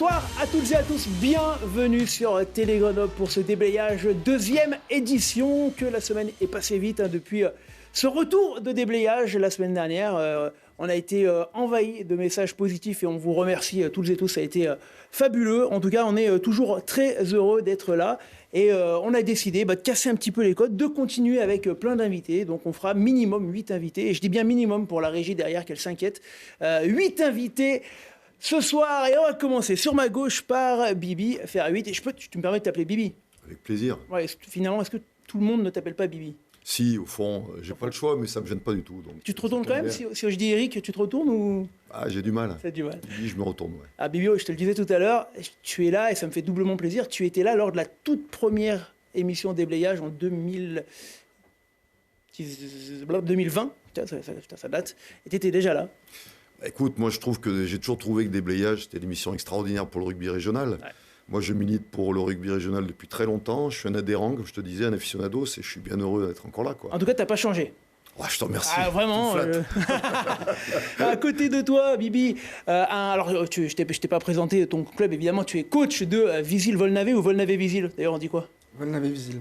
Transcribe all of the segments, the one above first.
Bonsoir à toutes et à tous, bienvenue sur Télé Grenoble pour ce déblayage deuxième édition. Que la semaine est passée vite depuis ce retour de déblayage la semaine dernière. On a été envahi de messages positifs et on vous remercie toutes et tous, ça a été fabuleux. En tout cas, on est toujours très heureux d'être là et on a décidé de casser un petit peu les codes, de continuer avec plein d'invités. Donc on fera minimum 8 invités et je dis bien minimum pour la régie derrière qu'elle s'inquiète. 8 invités ce soir, et on va commencer sur ma gauche par Bibi, faire 8. Et tu me permets de t'appeler Bibi? Avec plaisir. Ouais, finalement, est-ce que tout le monde ne t'appelle pas Bibi? Si, au fond, j'ai pas le choix, mais ça me gêne pas du tout. Donc, tu te retournes quand même si je dis Eric, tu te retournes ou... Ah, j'ai du mal. C'est du mal. Bibi, je me retourne, ouais. Ah, Bibi, je te le disais tout à l'heure, tu es là et ça me fait doublement plaisir. Tu étais là lors de la toute première émission déblayage en 2020. Ça date. Et tu étais déjà là. Écoute, moi je trouve que j'ai toujours trouvé que Déblayage, c'était une émission extraordinaire pour le rugby régional. Ouais. Moi je milite pour le rugby régional depuis très longtemps. Je suis un adhérent, comme je te disais, un aficionado, et je suis bien heureux d'être encore là, quoi. En tout cas, tu n'as pas changé. Ouais, je te remercie. Ah, vraiment. À côté de toi, Bibi, alors je t'ai pas présenté ton club, évidemment, tu es coach de Visil-Volnavé ou Volnavé-Visil. D'ailleurs, on dit quoi? Volnavé-Visil.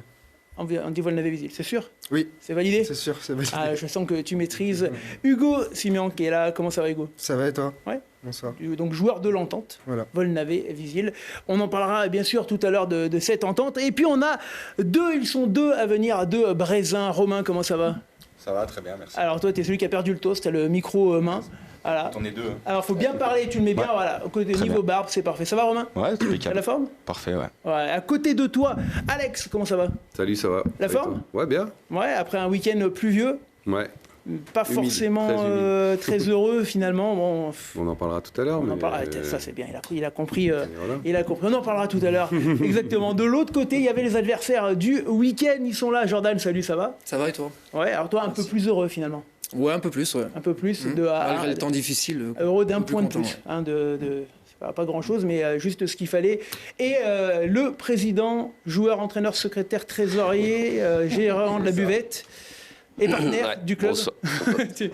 On dit Volnavé-Visil, c'est sûr? Oui. C'est validé? C'est sûr, c'est validé. Ah, je sens que tu maîtrises. Hugo Simian qui est là, comment ça va Hugo? Ça va et toi? Ouais. Bonsoir. Donc joueur de l'entente, voilà. Volnavé-Visil. On en parlera bien sûr tout à l'heure de cette entente. Et puis on a ils sont deux à venir, deux Brézins. Romain, comment ça va? Ça va, très bien, merci. Alors toi, tu es celui qui a perdu le toast, tu as le micro main. Voilà. T'en es deux. Alors, faut bien parler, tu le mets bien, ouais. Voilà. Au côté niveau barbe, c'est parfait. Ça va, Romain? Ouais, c'est impeccable. La forme? Parfait, ouais. Ouais. À côté de toi, Alex, comment ça va? Salut, ça va. La forme? Ouais, bien. Ouais, après un week-end pluvieux. Ouais. Pas humide, forcément très heureux finalement. Bon, on en parlera tout à l'heure. On en parlera. Ça c'est bien. Il a compris. Voilà. Il a compris. On en parlera tout à l'heure. Exactement. De l'autre côté, il y avait les adversaires du week-end. Ils sont là. Jordan, salut, ça va? Ça va et toi? Ouais. Alors toi, un peu plus heureux finalement. Ouais, un peu plus, ouais. Un peu plus. Malgré les temps difficiles. Heureux d'un point de plus. Ouais. Hein, c'est pas grand-chose, mais juste ce qu'il fallait. Et le président, joueur, entraîneur, secrétaire, trésorier, gérant de la buvette. Et partenaire du club. Bonsoir.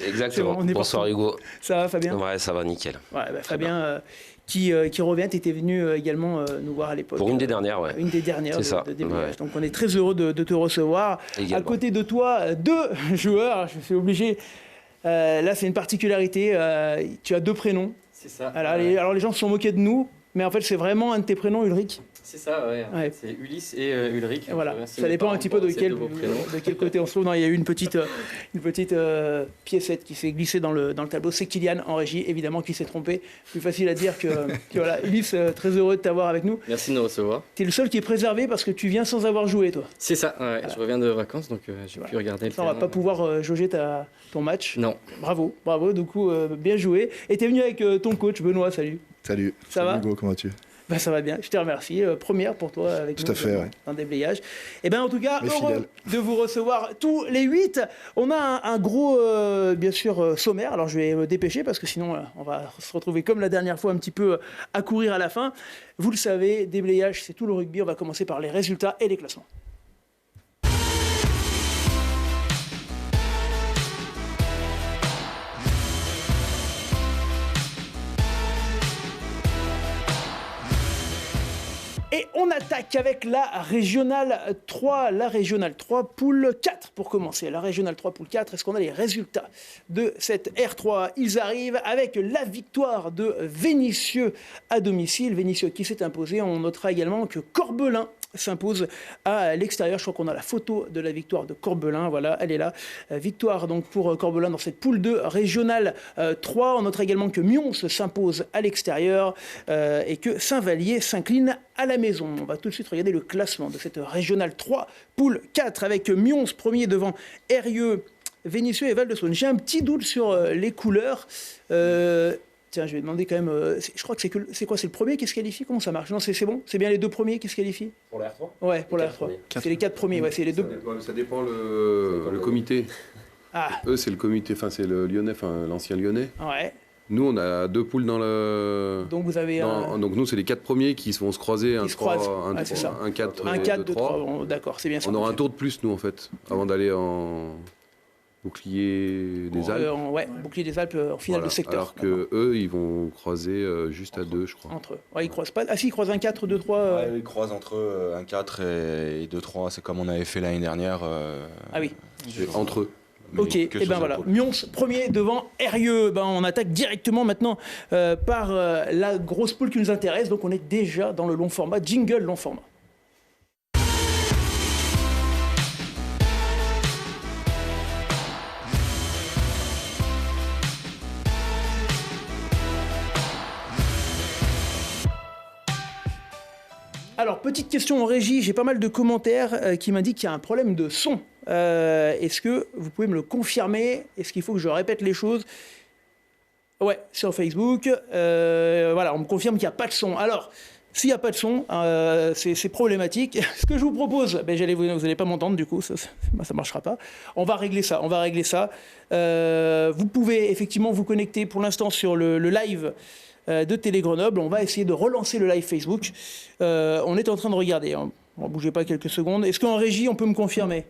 Exactement. Bonsoir Hugo. Ça va Fabien? Ouais, ça va nickel. Ouais, Fabien qui revient, tu étais venu également nous voir à l'époque. Pour une des dernières, ouais. Une des dernières de déblayage. Ouais. Donc on est très heureux de te recevoir. Également. À côté de toi, deux joueurs, je suis obligé. Là, c'est une particularité. Tu as deux prénoms. C'est ça. Alors les gens se sont moqués de nous, mais en fait, c'est vraiment un de tes prénoms, Ulrich. C'est ça, ouais. C'est Ulysse et Ulrich. Et voilà, ça dépend un petit peu de quel côté on se trouve. Non, il y a eu une petite piécette qui s'est glissée dans le tableau. C'est Kylian en régie, évidemment, qui s'est trompé. Plus facile à dire que voilà. Ulysse, très heureux de t'avoir avec nous. Merci de nous recevoir. Tu es le seul qui est préservé parce que tu viens sans avoir joué, toi. C'est ça, ouais. Voilà. Je reviens de vacances, donc j'ai pu regarder le terrain. On va pas pouvoir jauger ton match. Non. Bravo, du coup, bien joué. Et tu es venu avec ton coach, Benoît, salut. Salut. Ça va Hugo, comment vas-tu? Ça va bien, je te remercie. Première pour toi avec tout à fait, ouais. Un déblayage. Et en tout cas, heureux de vous recevoir tous les 8. On a un gros, bien sûr, sommaire. Alors je vais me dépêcher parce que sinon on va se retrouver comme la dernière fois un petit peu à courir à la fin. Vous le savez, déblayage, c'est tout le rugby. On va commencer par les résultats et les classements. Et on attaque avec la Régionale 3, poule 4 pour commencer. La Régionale 3, poule 4, est-ce qu'on a les résultats de cette R3? Ils arrivent avec la victoire de Vénissieux à domicile. Vénissieux qui s'est imposé. On notera également que Corbelin s'impose à l'extérieur. Je crois qu'on a la photo de la victoire de Corbelin. Voilà, elle est là. Victoire donc pour Corbelin dans cette poule de Régionale 3. On notera également que Mions s'impose à l'extérieur et que Saint-Vallier s'incline à la maison. On va tout de suite regarder le classement de cette Régionale 3, poule 4 avec Mions premier devant Eyrieux, Vénissieux et Val-de-Saône. J'ai un petit doute sur les couleurs. Tiens, je vais demander quand même. Je crois que c'est quoi? C'est le premier qui se qualifie? Comment ça marche? Non, c'est bon? C'est bien les deux premiers qui se qualifient? Pour la R3? Ouais, pour la R3. C'est les 4 premiers, ouais, c'est les deux. Ça dépend le comité. Ah. Eux, c'est le comité, enfin, c'est le Lyonnais, enfin, l'ancien Lyonnais. Ouais. Nous, on a deux poules dans le. Donc vous avez. Donc nous, c'est les 4 premiers qui vont se croiser. Un 4, 2, 3. Bon, d'accord, c'est bien ça. On aura un tour de plus, nous, en fait, avant d'aller en Bouclier des Alpes. Ouais, Bouclier des Alpes en finale de secteur. Alors que eux, ils vont croiser juste à 2, je crois. Entre eux. Ouais, ils croisent pas. Ah si, ils croisent un 4, 2, 3. Ouais, ils croisent entre eux un 4 et 2, 3. C'est comme on avait fait l'année dernière. Ah oui. Entre eux. Ok, et ben voilà. Mions, premier devant Eyrieux. Ben, on attaque directement maintenant par la grosse poule qui nous intéresse. Donc on est déjà dans le long format. Jingle long format. Alors, petite question en régie, j'ai pas mal de commentaires qui m'indiquent qu'il y a un problème de son. Est-ce que vous pouvez me le confirmer? Est-ce qu'il faut que je répète les choses? Ouais, sur Facebook. Voilà, on me confirme qu'il n'y a pas de son. Alors, s'il n'y a pas de son, c'est problématique. Ce que je vous propose, ben, vous n'allez pas m'entendre du coup, ça ne marchera pas. On va régler ça, vous pouvez effectivement vous connecter pour l'instant sur le live de Télé Grenoble. On va essayer de relancer le live Facebook. On est en train de regarder. Hein. Bon, bougez pas quelques secondes. Est-ce qu'en régie, on peut me confirmer?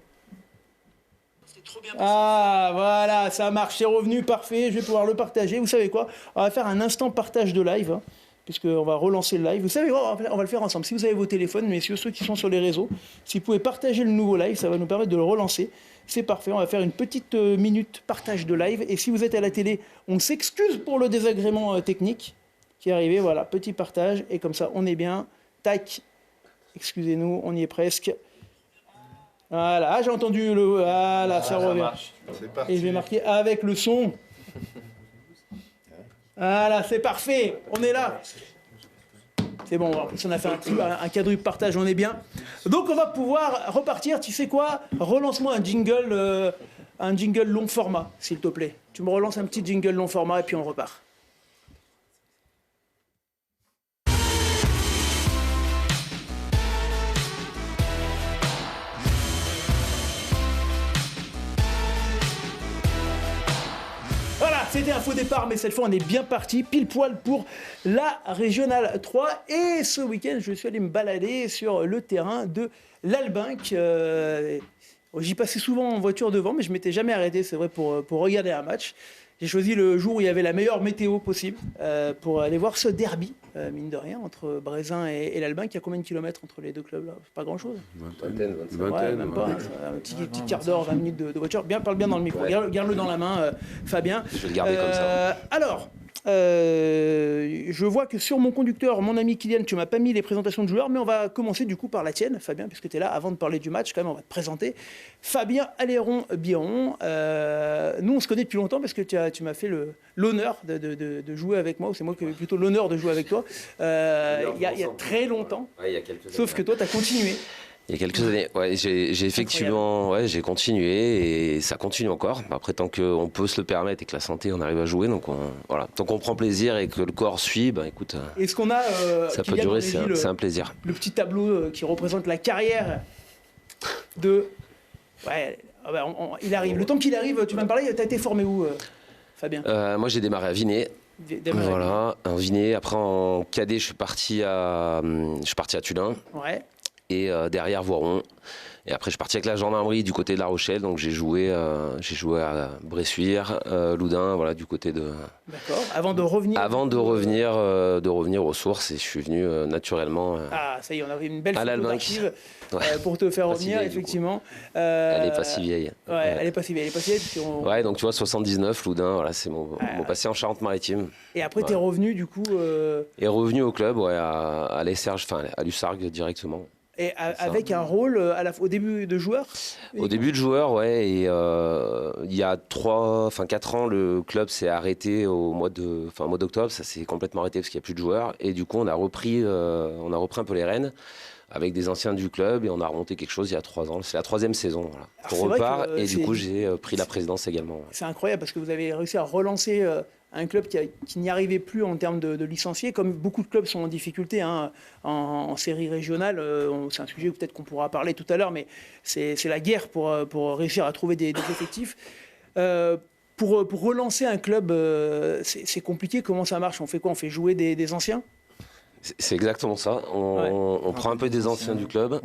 Ah, voilà, ça marche, c'est revenu, parfait. Je vais pouvoir le partager. Vous savez quoi? On va faire un instant partage de live, hein, puisqu'on va relancer le live. Vous savez quoi? On va le faire ensemble. Si vous avez vos téléphones, messieurs, ceux qui sont sur les réseaux, si vous pouvez partager le nouveau live, ça va nous permettre de le relancer. C'est parfait, on va faire une petite minute partage de live. Et si vous êtes à la télé, on s'excuse pour le désagrément technique qui est arrivé. Voilà, petit partage. Et comme ça, on est bien. Tac. Excusez-nous, on y est presque. Voilà, ah, j'ai entendu le... Voilà, ça revient. Et je vais marquer avec le son. Voilà, c'est parfait. On est là. C'est bon, en plus on a fait un quadruple partage, on est bien. Donc on va pouvoir repartir, tu sais quoi? Relance-moi un jingle long format, s'il te plaît. Tu me relances un petit jingle long format et puis on repart. C'était un faux départ, mais cette fois on est bien parti, pile poil pour la Régionale 3. Et ce week-end, je suis allé me balader sur le terrain de l'Albinque. J'y passais souvent en voiture devant, mais je ne m'étais jamais arrêté, c'est vrai, pour regarder un match. J'ai choisi le jour où il y avait la meilleure météo possible pour aller voir ce derby, mine de rien, entre Brézin et l'Albinque. Il y a combien de kilomètres entre les deux clubs là? Pas grand-chose. Vingtaine, ouais, même pas. Un petit quart d'heure, 20 minutes de voiture. Parle bien dans le micro. Ouais. Garde-le dans la main, Fabien. Je vais le garder comme ça. Alors, je vois que sur mon conducteur, mon ami Kylian, tu m'as pas mis les présentations de joueurs, mais on va commencer du coup par la tienne, Fabien, puisque tu es là. Avant de parler du match, quand même, on va te présenter. Fabien Aleyron-Biron. Nous, on se connaît depuis longtemps parce que tu m'as fait l'honneur de jouer avec moi, ou c'est moi qui ai eu plutôt l'honneur de jouer avec toi, il y a très longtemps. Ouais, il y a quelques Sauf que toi, tu as continué. Il y a quelques années, ouais, j'ai effectivement, j'ai continué et ça continue encore. Après, tant qu'on peut se le permettre et que la santé, on arrive à jouer, donc voilà, tant qu'on prend plaisir et que le corps suit, ben écoute, est-ce qu'on a, ça peut durer, c'est un plaisir. Le petit tableau qui représente la carrière de, ouais, il arrive. Le temps qu'il arrive, tu vas me parler. T'as été formé où, Fabien? Moi, j'ai démarré à Vinay. Voilà, en Vinay. Après, en cadet, je suis parti à Tullin. Ouais. Et derrière Voiron. Et après, je suis parti avec la gendarmerie du côté de La Rochelle. Donc, j'ai joué à Bressuire, Loudun, voilà, du côté de... D'accord. Avant de revenir aux sources. Et je suis venu naturellement ah, ça y est, on avait une belle photo d'archive ouais. Pour te faire revenir, vieille, effectivement. Elle est pas si vieille. Ouais, elle est pas si vieille. Ouais, donc tu vois, 79, Loudun, voilà, c'est mon passé en Charente-Maritime. Et après, tu es revenu, du coup... Et revenu au club, ouais, à l'Essarge, enfin, à l'Ussargues directement. Et avec un rôle au début de joueur? Au début de joueur, ouais. Et il y a 4 ans, le club s'est arrêté au mois d'octobre. Ça s'est complètement arrêté parce qu'il n'y a plus de joueurs. Et du coup, on a repris un peu les rênes avec des anciens du club et on a remonté quelque chose il y a 3 ans. C'est la 3e saison. Voilà. On repart et du coup, j'ai pris la présidence également. Ouais. C'est incroyable parce que vous avez réussi à relancer un club qui n'y arrivait plus en termes de licenciés, comme beaucoup de clubs sont en difficulté hein, en série régionale. C'est un sujet peut-être qu'on pourra parler tout à l'heure, mais c'est la guerre pour réussir à trouver des effectifs. Pour relancer un club, c'est compliqué. Comment ça marche? On fait quoi? On fait jouer des anciens? C'est exactement ça. On prend un peu des anciens du club.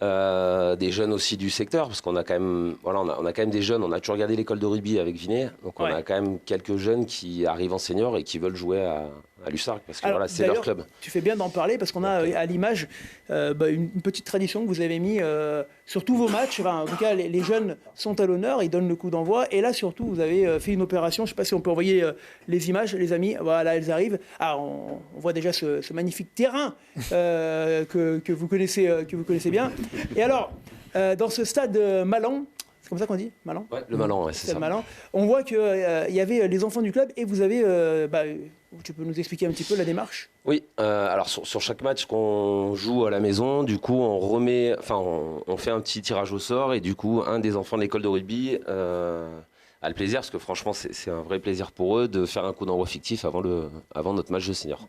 Des jeunes aussi du secteur, parce qu'on a quand même, voilà, on a quand même des jeunes. On a toujours regardé l'école de rugby avec Vinet, donc on a quand même quelques jeunes qui arrivent en senior et qui veulent jouer à Lussarc, parce que voilà, c'est leur club. Tu fais bien d'en parler, parce qu'on a à l'image une petite tradition que vous avez mis sur tous vos matchs. Enfin, en tout cas, les jeunes sont à l'honneur, ils donnent le coup d'envoi, et là surtout, vous avez fait une opération. Je ne sais pas si on peut envoyer les images, les amis. Voilà, elles arrivent. Ah, on voit déjà ce magnifique terrain que vous connaissez bien. Et alors, dans ce stade Malan, c'est comme ça qu'on dit, Malan ? Ouais, le Malan, ouais, c'est ça. Malan, on voit qu'il y avait les enfants du club et vous avez... tu peux nous expliquer un petit peu la démarche ? Oui, alors sur chaque match qu'on joue à la maison, du coup, on fait un petit tirage au sort et du coup, un des enfants de l'école de rugby a le plaisir, parce que franchement, c'est un vrai plaisir pour eux de faire un coup d'envoi fictif avant notre match de senior.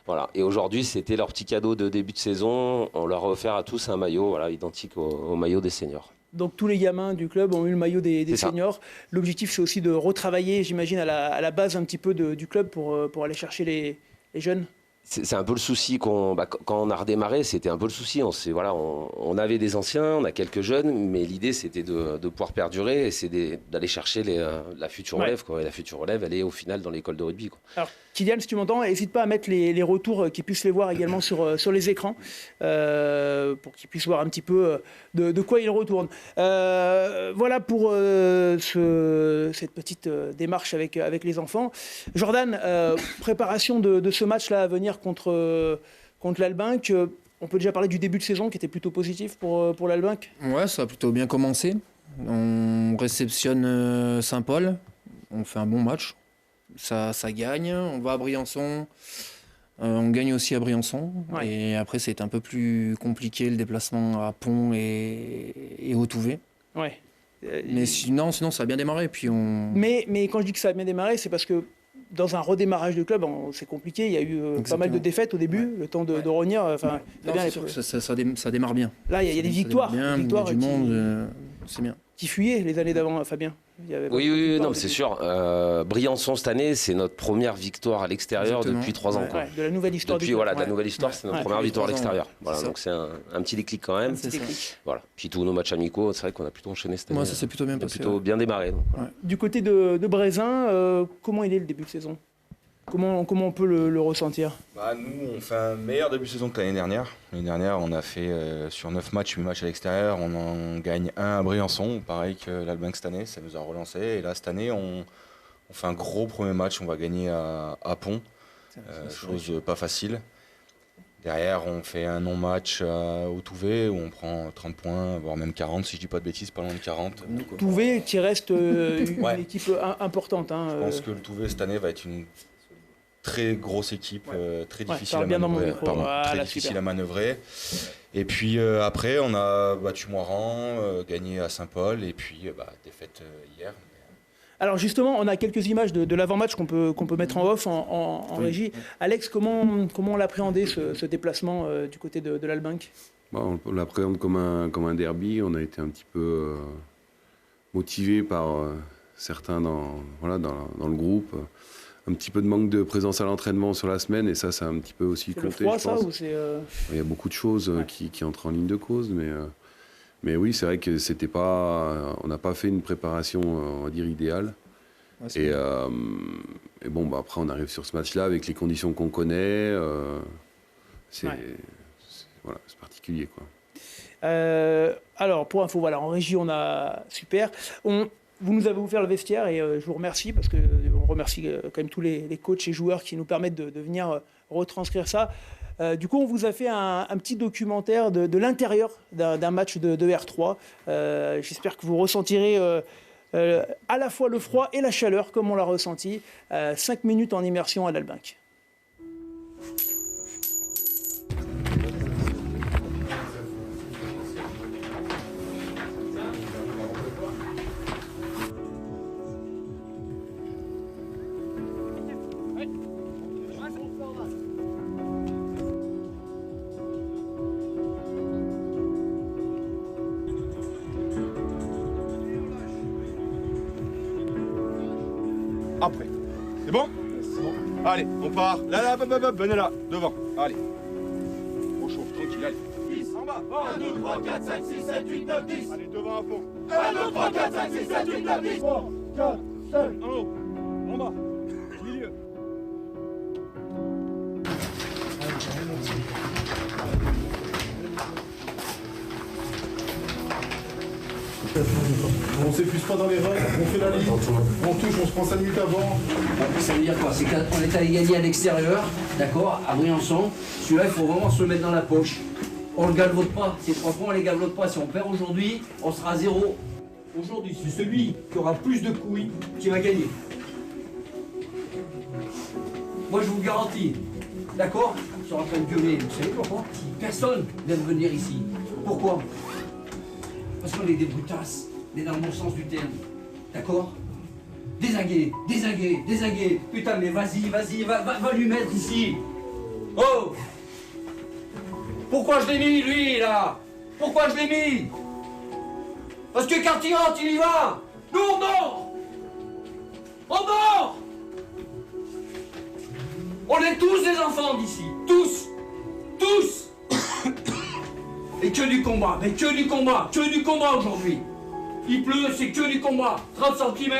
Voilà. Et aujourd'hui, c'était leur petit cadeau de début de saison. On leur a offert à tous un maillot, voilà, identique au maillot des seniors. Donc tous les gamins du club ont eu le maillot des seniors. L'objectif, c'est aussi de retravailler, j'imagine, à la base un petit peu du club pour aller chercher les jeunes. C'est un peu le souci quand on a redémarré, c'était un peu le souci. On avait des anciens, on a quelques jeunes, mais l'idée c'était de pouvoir perdurer et c'est d'aller chercher la future relève. Quoi. Et la future relève, elle est au final dans l'école de rugby. Quoi. Alors, Kylian, si tu m'entends, n'hésite pas à mettre les retours, qu'ils puissent les voir également sur les écrans, pour qu'ils puissent voir un petit peu de quoi ils retournent. Voilà pour cette petite démarche avec les enfants. Jordan, préparation de ce match-là à venir contre l'Albinc. On peut déjà parler du début de saison qui était plutôt positif pour l'Albinc. Ouais, ça a plutôt bien commencé. On réceptionne Saint-Paul. On fait un bon match. Ça gagne. On va à Briançon. On gagne aussi à Briançon. Ouais. Et après, c'est un peu plus compliqué le déplacement à Pont et au Touvet. Ouais. Mais sinon, ça a bien démarré. Puis mais quand je dis que ça a bien démarré, c'est parce que dans un redémarrage de club, c'est compliqué. Il y a eu pas mal de défaites au début, le temps de revenir. Enfin, c'est sûr que ça démarre bien. Là, il y a des victoires. Bien, il y a du monde, c'est bien. Qui fuyaient les années d'avant, Fabien. Oui, non, c'est sûr. Briançon cette année, c'est notre première victoire à l'extérieur depuis 3 ans. Ouais, de la nouvelle histoire. Depuis, de la nouvelle histoire, c'est notre première victoire à l'extérieur. Voilà, donc c'est un petit déclic quand même. Voilà. Puis tous nos matchs amicaux, c'est vrai qu'on a plutôt enchaîné cette année. Moi, ça s'est plutôt bien passé. Plutôt bien démarré. Donc, voilà. Du côté de Brézin, comment il est le début de saison ? Comment on peut le ressentir ? Nous, on fait un meilleur début de saison que l'année dernière. L'année dernière, on a fait sur 9 matchs, 8 matchs à l'extérieur. On en gagne un à Briançon, pareil que l'Albinc cette année. Ça nous a relancé. Et là, cette année, on fait un gros premier match. On va gagner à Pont. Chose pas facile. Derrière, on fait un non-match au Touvet où on prend 30 points, voire même 40, si je dis pas de bêtises, pas loin de 40. Touvet qui reste une équipe importante. Je pense que le Touvet cette année va être une très grosse équipe, très difficile à manœuvrer. Très difficile à manœuvrer. Et puis après, on a battu Moiran, gagné à Saint-Paul, et puis défaite hier. Alors justement, on a quelques images de l'avant-match qu'on peut mettre en off, en régie. Alex, comment on l'appréhendait ce déplacement du côté de l'Albinc ? On l'appréhende comme un derby. On a été un petit peu motivés par certains dans le groupe. Un petit peu de manque de présence à l'entraînement sur la semaine, et ça a un petit peu aussi compté, je pense. Ça, ou il y a beaucoup de choses qui entrent en ligne de cause, mais oui, c'est vrai que on n'a pas fait une préparation, on va dire, idéale. Ouais, et bon, après, on arrive sur ce match-là avec les conditions qu'on connaît. C'est particulier, quoi. Alors, pour info, en régie, on a super. Vous nous avez ouvert le vestiaire et je vous remercie parce qu'on remercie quand même tous les coachs et joueurs qui nous permettent de venir retranscrire ça. Du coup, on vous a fait un petit documentaire de l'intérieur d'un match de R3. J'espère que vous ressentirez à la fois le froid et la chaleur comme on l'a ressenti. 5 minutes en immersion à l'Albinc. Après. C'est bon ? Allez, on part. Là, venez là, devant. Allez. Au chaud, tranquille, allez. 10, en bas. 1, 2, 3, 4, 5, 6, 7, 8, 9, 10. Allez, devant à fond. 1, 2, 3, 4, 5, 6, 7, 8, 9, 10. 3, 4, 5. En haut. En bas. Milieu. On s'épuise pas dans les rangs, on fait la ligne, on touche, on se prend 5 minutes avant. Ça veut dire quoi? C'est qu'on est allé gagner à l'extérieur, d'accord, à Briançon. Celui-là, il faut vraiment se le mettre dans la poche. On le galvaude pas, ces 3 points, on les galvaude pas. Si on perd aujourd'hui, on sera à 0. Aujourd'hui, c'est celui qui aura plus de couilles qui va gagner. Moi, je vous le garantis, d'accord? Ils sont en train de gueuler, vous savez pourquoi? Personne vient de venir ici. Pourquoi? Parce qu'on est des brutasses, mais dans le bon sens du terme. D'accord? Désaguer, désaguer, désaguer. Putain, mais vas-y, vas-y, va lui mettre ici. Oh! Pourquoi je l'ai mis, lui, là? Pourquoi je l'ai mis? Parce que quand il rentre, il y va. Nous, on dort. On dort. On est tous des enfants d'ici. Tous. Tous. Et que du combat, mais que du combat aujourd'hui. Il pleut, c'est que du combat. 30 cm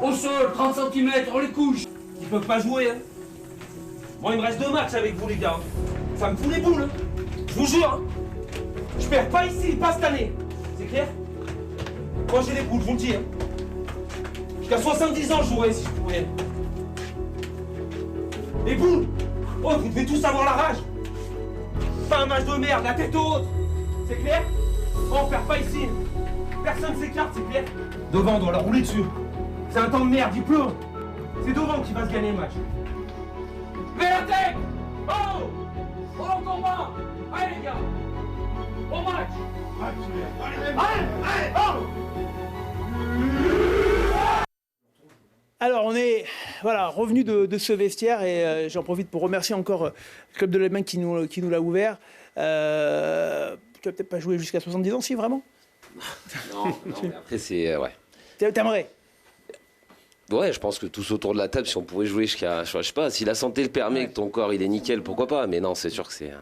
au sol, 30 cm, on les couche. Ils peuvent pas jouer, hein. Bon, il me reste 2 matchs avec vous, les gars. Ça me fout les boules, hein. Je vous jure, hein. Je perds pas ici, pas cette année. C'est clair? Moi, j'ai les boules, je vous le dis, hein. Jusqu'à 70 ans, je jouerai si je pouvais. Les boules. Oh, vous devez tous avoir la rage. Pas un match de merde, la tête haute. C'est clair? Oh, on perd pas ici. Personne s'écarte, c'est clair? Devant, on doit leur rouler dessus. C'est un temps de merde, il pleut. C'est devant qui va se gagner le match. Levez la tête! Oh! Oh, au combat! Allez, les gars! Au match! Allez! Oh! Alors, on est revenu de ce vestiaire et j'en profite pour remercier encore le club de l'Allemagne qui nous l'a ouvert. Tu vas peut-être pas jouer jusqu'à 70 ans, si, vraiment? Non, mais après, c'est... ouais. T'aimerais? Ouais, je pense que tous autour de la table, si on pouvait jouer jusqu'à... Je sais pas, si la santé le permet, que ton corps, il est nickel, pourquoi pas? Mais non, c'est sûr que c'est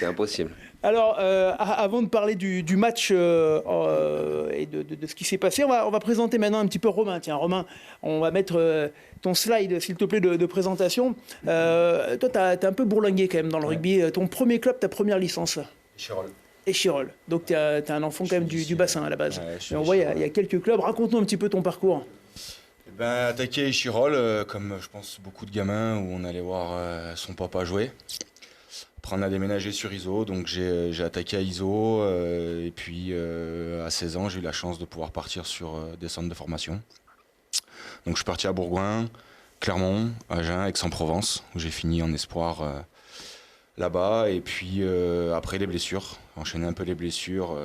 impossible. Alors, avant de parler du match et de ce qui s'est passé, on va présenter maintenant un petit peu Romain. Tiens, Romain, on va mettre ton slide, s'il te plaît, de présentation. Toi, tu as un peu bourlingué quand même dans le rugby. Ton premier club, ta première licence? Chirol. Et Chirol. Donc, tu as un enfant quand même du bassin à la base. Ouais, mais on voit, il y a quelques clubs. Raconte-nous un petit peu ton parcours. Attaqué à Chirol, comme je pense beaucoup de gamins, où on allait voir son papa jouer. Après, on a déménagé sur Iso, donc j'ai attaqué à Iso. Et puis, à 16 ans, j'ai eu la chance de pouvoir partir sur des centres de formation. Donc, je suis parti à Bourgoin, Clermont, Agen, Aix-en-Provence, où j'ai fini en espoir là-bas. Et puis, après, les blessures. Enchaîné un peu les blessures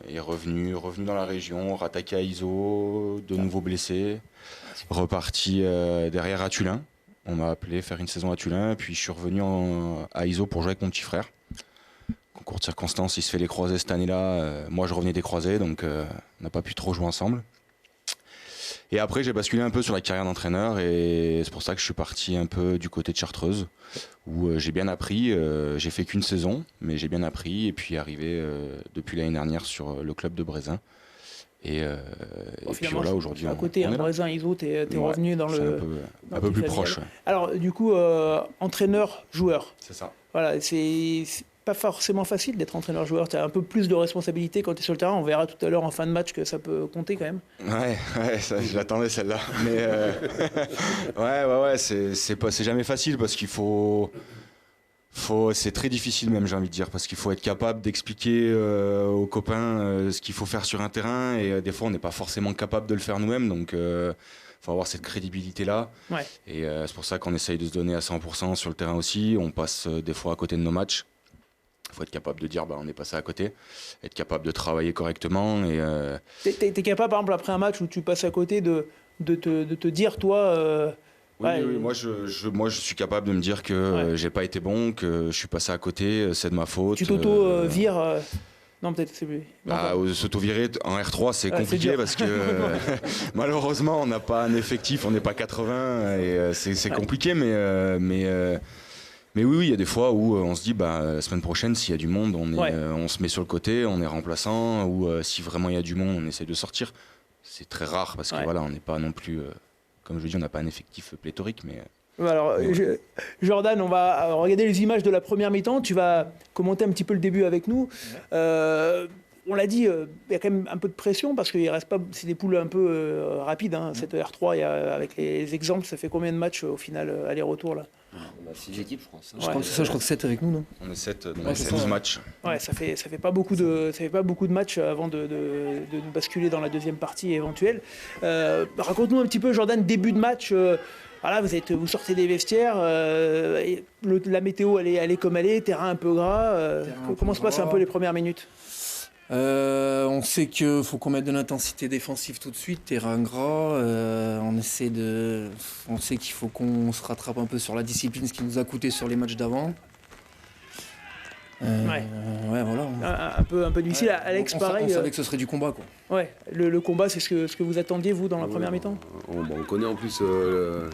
et revenu dans la région, rattaqué à Iso, de nouveau blessé. Reparti derrière à Tullin. On m'a appelé faire une saison à Tullin, puis je suis revenu à Iso pour jouer avec mon petit frère. Concours de circonstances, il se fait les croisés cette année-là. Moi, je revenais des croisés, donc on n'a pas pu trop jouer ensemble. Et après, j'ai basculé un peu sur la carrière d'entraîneur, et c'est pour ça que je suis parti un peu du côté de Chartreuse, où j'ai bien appris. J'ai fait qu'une saison, mais j'ai bien appris, et puis arrivé depuis l'année dernière sur le club de Brézin. Et puis voilà, aujourd'hui, à côté, à Brézin, Iso, t'es revenu dans le... Un peu plus proche. Ouais. Alors, du coup, entraîneur-joueur. C'est ça. Voilà, c'est pas forcément facile d'être entraîneur-joueur. Tu as un peu plus de responsabilité quand tu es sur le terrain. On verra tout à l'heure en fin de match que ça peut compter quand même. Ouais, ça, je l'attendais celle-là. Mais ouais, c'est jamais facile parce qu'il c'est très difficile même, j'ai envie de dire, parce qu'il faut être capable d'expliquer aux copains ce qu'il faut faire sur un terrain, et des fois on n'est pas forcément capable de le faire nous-mêmes, donc faut avoir cette crédibilité-là. Ouais. Et c'est pour ça qu'on essaye de se donner à 100% sur le terrain aussi. On passe des fois à côté de nos matchs. Il faut être capable de dire on est passé à côté, être capable de travailler correctement. T'es capable, par exemple, après un match où tu passes à côté, de te dire, toi... Oui, moi je suis capable de me dire que j'ai pas été bon, que je suis passé à côté, c'est de ma faute. Tu t'auto-vires Non, peut-être c'est plus... S'auto-virer en R3, c'est compliqué parce que malheureusement, on n'a pas un effectif, on n'est pas 80 et c'est compliqué, mais Mais oui, il y a des fois où on se dit, la semaine prochaine, s'il y a du monde, on se met sur le côté, on est remplaçant, ou si vraiment il y a du monde, on essaie de sortir. C'est très rare parce que voilà, on n'est pas non plus, comme je dis, on n'a pas un effectif pléthorique, mais... Alors, Jordan, on va regarder les images de la première mi-temps. Tu vas commenter un petit peu le début avec nous. On l'a dit, il y a quand même un peu de pression parce qu'il reste pas. C'est des poules un peu rapides. Cette R3, avec les exemples, ça fait combien de matchs au final aller-retour là? On a 6 équipes, je pense. Je crois que 7 avec nous, non? On est 7, donc 12 matchs. Ouais, ça fait pas beaucoup de matchs avant de basculer dans la deuxième partie éventuelle. Raconte-nous un petit peu, Jordan, début de match. Voilà, vous sortez des vestiaires, la météo elle est comme elle est, terrain un peu gras. Comment se passent un peu les premières minutes? On sait qu'il faut qu'on mette de l'intensité défensive tout de suite, terrain gras. On sait qu'il faut qu'on se rattrape un peu sur la discipline, ce qui nous a coûté sur les matchs d'avant. Voilà. Un peu difficile. Alex, pareil. On savait que ce serait du combat, quoi. Ouais, le combat, c'est ce que vous attendiez, vous, dans la première mi-temps? On connaît en plus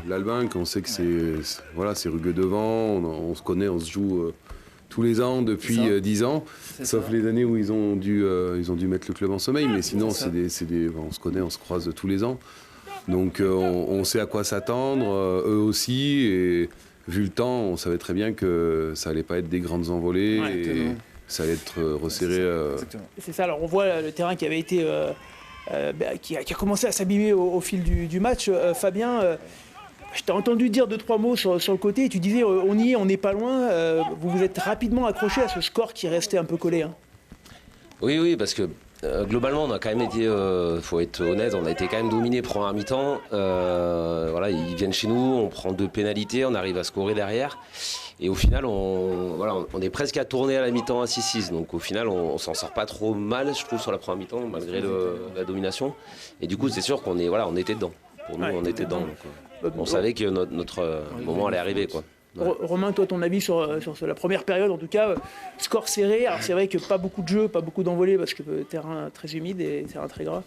l'Albin, on sait que c'est rugueux devant, on se connaît, on se joue tous les ans depuis 10 ans, sauf les années où ils ont dû mettre le club en sommeil, mais sinon on se connaît, on se croise tous les ans. Donc on sait à quoi s'attendre, eux aussi, et vu le temps, on savait très bien que ça allait pas être des grandes envolées, et ça allait être resserré. C'est ça, alors on voit le terrain qui avait été qui a commencé à s'abîmer au fil du match. Fabien, je t'ai entendu dire 2-3 mots sur le côté, et tu disais on y est, on n'est pas loin. Vous vous êtes rapidement accroché à ce score qui restait un peu collé. Oui, parce que globalement, on a quand même été, faut être honnête, on a été quand même dominé première mi-temps. Voilà, ils viennent chez nous, on prend 2 pénalités, on arrive à scorer derrière. Et au final, on est presque à tourner à la mi-temps à 6-6. Donc au final, on s'en sort pas trop mal, je trouve, sur la première mi-temps, malgré la domination. Et du coup, c'est sûr qu'on était dedans. Pour nous, on était dedans. Donc, on savait que notre moment allait arriver, quoi. Ouais. Romain, toi, ton avis sur la première période, en tout cas, score serré. Alors c'est vrai que pas beaucoup de jeux, pas beaucoup d'envolées parce que terrain très humide et terrain très gras.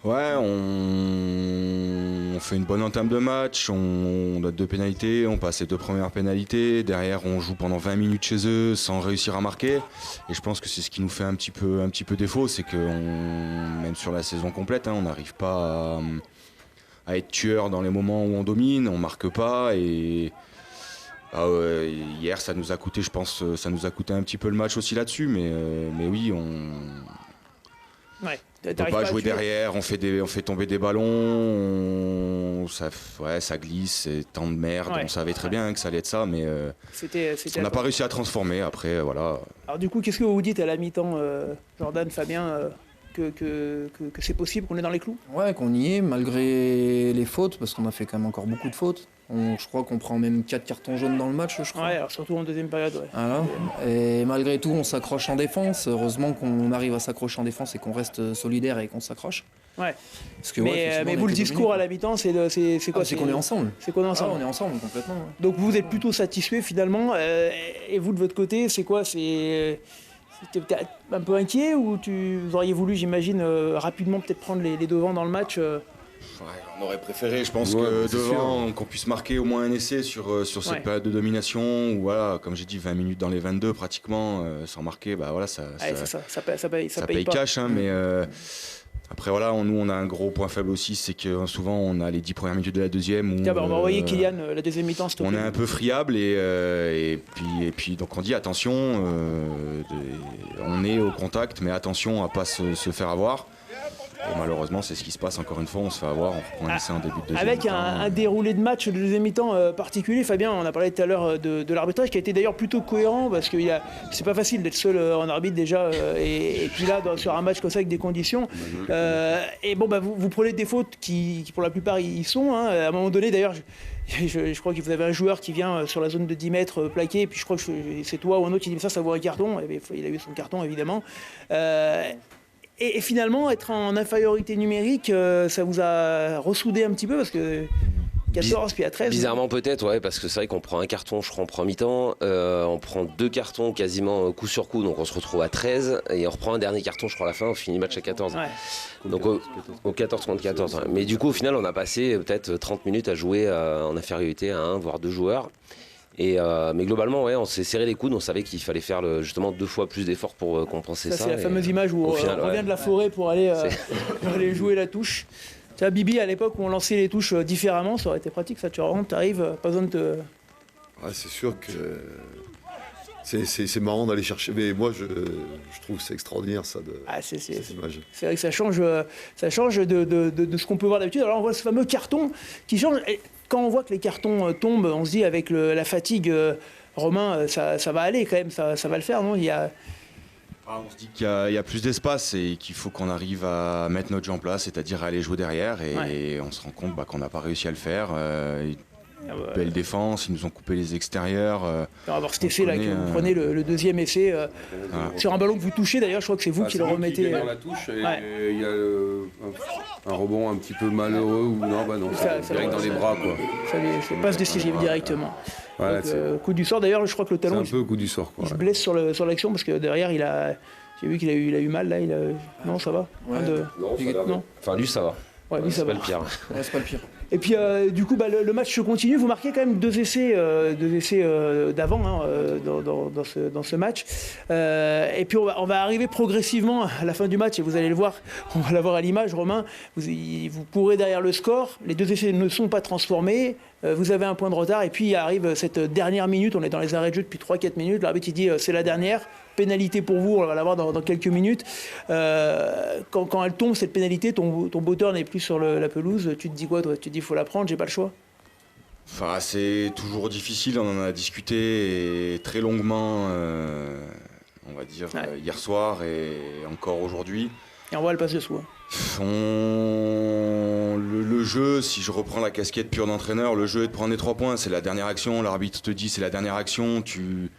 Ouais, on fait une bonne entame de match, on a 2 pénalités, on passe les 2 premières pénalités. Derrière, on joue pendant 20 minutes chez eux sans réussir à marquer. Et je pense que c'est ce qui nous fait un petit peu défaut, c'est que même sur la saison complète, on n'arrive pas à être tueur dans les moments où on domine, on marque pas et hier ça nous a coûté, je pense, ça nous a coûté un petit peu le match aussi là-dessus, mais oui, on peut pas jouer derrière, on fait tomber des ballons, ça glisse, c'est tant de merde, on savait très bien que ça allait être ça, mais on n'a pas réussi à transformer, après voilà. Alors du coup, qu'est-ce que vous dites à la mi-temps, Jordan, Fabien, que c'est possible, qu'on est dans les clous? Ouais, qu'on y est, malgré les fautes, parce qu'on a fait quand même encore beaucoup de fautes. Je crois qu'on prend même 4 cartons jaunes dans le match, je crois. Ouais, alors surtout en deuxième période. Ouais. Voilà. Et malgré tout, on s'accroche en défense. Heureusement qu'on arrive à s'accrocher en défense et qu'on reste solidaire et qu'on s'accroche. Ouais. Parce que, mais vous, le discours à la mi-temps, c'est quoi? C'est qu'on est ensemble. C'est qu'on est ensemble. On est ensemble, complètement. Ouais. Donc vous êtes plutôt satisfait finalement. Et vous, de votre côté, c'est quoi? C'était un peu inquiet ou vous auriez voulu, j'imagine, rapidement peut-être prendre les devants dans le match? On aurait préféré, je pense, que devant, qu'on puisse marquer au moins un essai sur cette période de domination, où voilà, comme j'ai dit, 20 minutes dans les 22 pratiquement, sans marquer, voilà, ça paye cash, mais après voilà, nous on a un gros point faible aussi, c'est que souvent on a les 10 premières minutes de la deuxième où on va envoyer Kylian la deuxième mi-temps, on est un peu friable et puis donc on dit attention, on est au contact, mais attention à pas se faire avoir. Et malheureusement, c'est ce qui se passe encore une fois, on se fait avoir, on reprend un essai en début de deuxième mi-temps. Avec un déroulé de match de deuxième mi-temps particulier, Fabien, on a parlé tout à l'heure de l'arbitrage qui a été d'ailleurs plutôt cohérent parce que c'est pas facile d'être seul en arbitre déjà et puis là sur un match comme ça avec des conditions. Et bon, vous prenez des fautes qui pour la plupart y sont. À un moment donné d'ailleurs, je crois que vous avez un joueur qui vient sur la zone de 10 mètres plaqué, et puis je crois que c'est toi ou un autre qui dit ça vaut un carton. Il a eu son carton évidemment. Et finalement, être en infériorité numérique, ça vous a ressoudé un petit peu parce que 14 puis à 13. Bizarrement peut-être, ouais, parce que c'est vrai qu'on prend un carton, je crois, en première mi-temps, on prend 2 cartons quasiment coup sur coup, donc on se retrouve à 13, et on reprend un dernier carton, je crois, à la fin, on finit le match à 14. Ouais. Donc au 14 contre 14. Ouais. Mais du coup, au final, on a passé peut-être 30 minutes à jouer en infériorité à 1 voire 2 joueurs. Mais globalement, ouais, on s'est serré les coudes. On savait qu'il fallait faire justement 2 fois plus d'efforts pour compenser ça. C'est la fameuse image où on revient de la forêt pour aller jouer la touche. Tu vois, Bibi, à l'époque où on lançait les touches différemment, ça aurait été pratique. Ça, tu arrives, pas besoin de te... Ouais, c'est sûr que c'est marrant d'aller chercher. Mais moi, je trouve que c'est extraordinaire, ça, cette image. C'est vrai que ça change de ce qu'on peut voir d'habitude. Alors, on voit ce fameux carton qui change. Et quand on voit que les cartons tombent, on se dit, avec la fatigue, Romain, ça va aller quand même, ça va le faire, non ? On se dit qu'il y a plus d'espace et qu'il faut qu'on arrive à mettre notre jeu en place, c'est-à-dire à aller jouer derrière. Et on se rend compte qu'on n'a pas réussi à le faire. Belle défense, ils nous ont coupé les extérieurs. On va voir cet essai là, que vous prenez le deuxième essai sur un ballon que vous touchez. D'ailleurs, je crois que c'est vous qui le remettez. Dans la touche, et il y a un rebond un petit peu malheureux ou non, direct dans les bras, quoi. Ça passe décisif directement. Voilà, donc, coup du sort. D'ailleurs, je crois que le talon. C'est un peu coup du sort, quoi. Il se blesse sur l'action parce que derrière, j'ai vu qu'il a eu mal là. Non, ça va. Non. Enfin, lui, ça va. Ouais, lui, ça va. C'est pas le pire. Et puis du coup, le match se continue. Vous marquez quand même 2 essais d'avant dans ce match. Et puis on va arriver progressivement à la fin du match et vous allez le voir. On va l'avoir à l'image, Romain. Vous courez derrière le score. Les 2 essais ne sont pas transformés. Vous avez un point de retard et puis arrive cette dernière minute. On est dans les arrêts de jeu depuis 3-4 minutes. L'arbitre il dit c'est la dernière. Pénalité pour vous, on va l'avoir dans quelques minutes. Quand elle tombe, cette pénalité, ton botteur n'est plus sur la pelouse, tu te dis quoi toi ? Tu te dis il faut la prendre, j'ai pas le choix ? Enfin, c'est toujours difficile, on en a discuté très longuement, on va dire, hier soir et encore aujourd'hui. Et on voit le passe dessous. Le jeu, si je reprends la casquette pure d'entraîneur, le jeu est de prendre les 3 points, c'est la dernière action, l'arbitre te dit c'est la dernière action, tu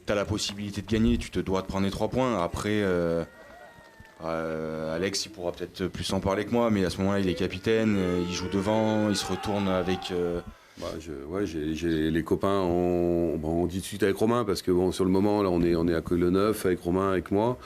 as la possibilité de gagner, tu te dois de prendre les 3 points. Après, Alex, il pourra peut-être plus en parler que moi, mais à ce moment-là, il est capitaine, il joue devant, il se retourne avec... j'ai les copains, on discute avec Romain, parce que sur le moment, là, on est à le 9 avec Romain, avec moi.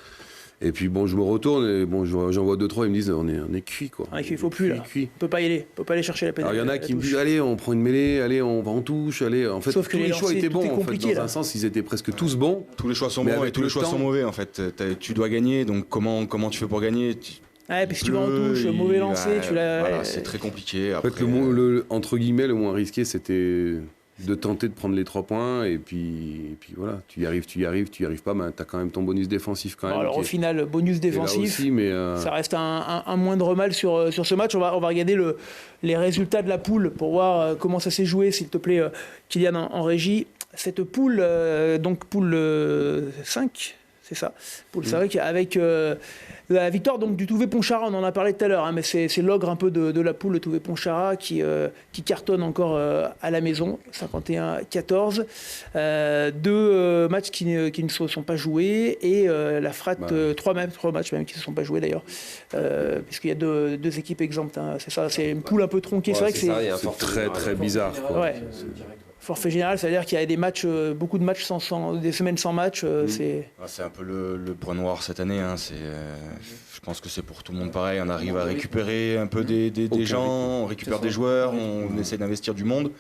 Et puis je me retourne et j'en vois 2-3, ils me disent on est cuit, quoi. Il faut plus là. On peut pas y aller, on peut pas aller chercher la pénalité. Alors il y en a qui me disent allez, on prend une mêlée, allez, on va en touche, allez. En fait, sauf que tous les choix étaient bons. En fait, dans là. un sens, ils étaient presque tous bons. Tous les choix sont bons et tous les choix sont mauvais. En fait, tu dois gagner. Donc comment tu fais pour gagner ? Parce que tu vas en touche, mauvais lancer, Voilà, c'est très compliqué. Après, en fait, entre guillemets, le moins risqué, c'était de tenter de prendre les 3 points et puis voilà, tu y arrives pas, t'as quand même ton bonus défensif quand même. Alors au final, bonus défensif, aussi, mais ça reste un moindre mal sur ce match. On va regarder les résultats de la poule pour voir comment ça s'est joué, s'il te plaît, Kylian en régie. Cette poule, donc poule 5, c'est ça, poule 5, avec la victoire donc, du Touvet-Pontcharra, on en a parlé tout à l'heure, mais c'est l'ogre un peu de la poule, le Touvet-Pontcharra, qui cartonne encore à la maison, 51-14. 2 matchs qui ne se sont pas joués, et la Frat, 3 matchs même qui ne se sont pas joués d'ailleurs, puisqu'il y a deux équipes exemptes. C'est ça, c'est une poule un peu tronquée. C'est vrai que c'est très très bizarre. Quoi. Ouais. Forfait général, c'est-à-dire qu'il y a des matchs, beaucoup de matchs des semaines sans match. C'est un peu le point noir cette année. Je pense que c'est pour tout le monde pareil. On arrive à récupérer un peu des gens, on récupère des joueurs, on essaie d'investir du monde.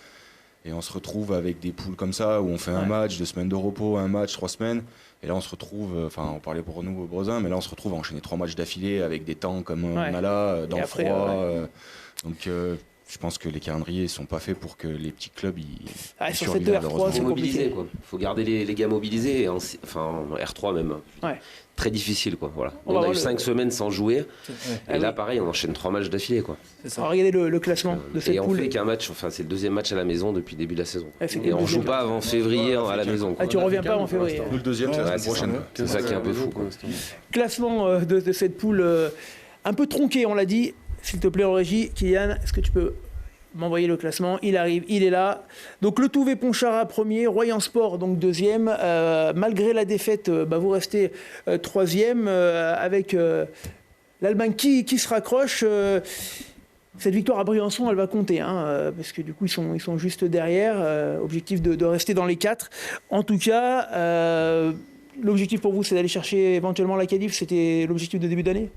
Et on se retrouve avec des poules comme ça, où on fait un match, 2 semaines de repos, un match, 3 semaines. Et là, on se retrouve, on parlait pour nous, Brezin, mais là, on se retrouve à enchaîner 3 matchs d'affilée avec des temps comme on a là, dans le froid. Donc... je pense que les calendriers ne sont pas faits pour que les petits clubs sur cette R3, c'est compliqué. Il faut garder les gars mobilisés, en R3 même. Ouais. Très difficile, quoi. Voilà. On a eu 5 semaines sans jouer, et là, pareil, on enchaîne 3 matchs d'affilée, quoi. On va regarder le classement de cette poule. Et on fait qu'un match, c'est le 2e match à la maison depuis le début de la saison. Et on ne joue pas avant février à la maison. Tu reviens pas avant février. Le 2e, c'est la semaine prochaine. C'est ça qui est un peu fou, quoi. Classement de cette poule un peu tronqué, on l'a dit. S'il te plaît, en régie, Kylian, est-ce que tu peux m'envoyer le classement? Il arrive, il est là. Donc le Touvet-Pontcharra premier, Royan Sport donc 2e. Malgré la défaite, vous restez 3e avec l'Allemagne qui se raccroche. Cette victoire à Briançon, elle va compter, parce que du coup ils sont juste derrière. Objectif de rester dans les 4. En tout cas, l'objectif pour vous, c'est d'aller chercher éventuellement la qualif. C'était l'objectif de début d'année.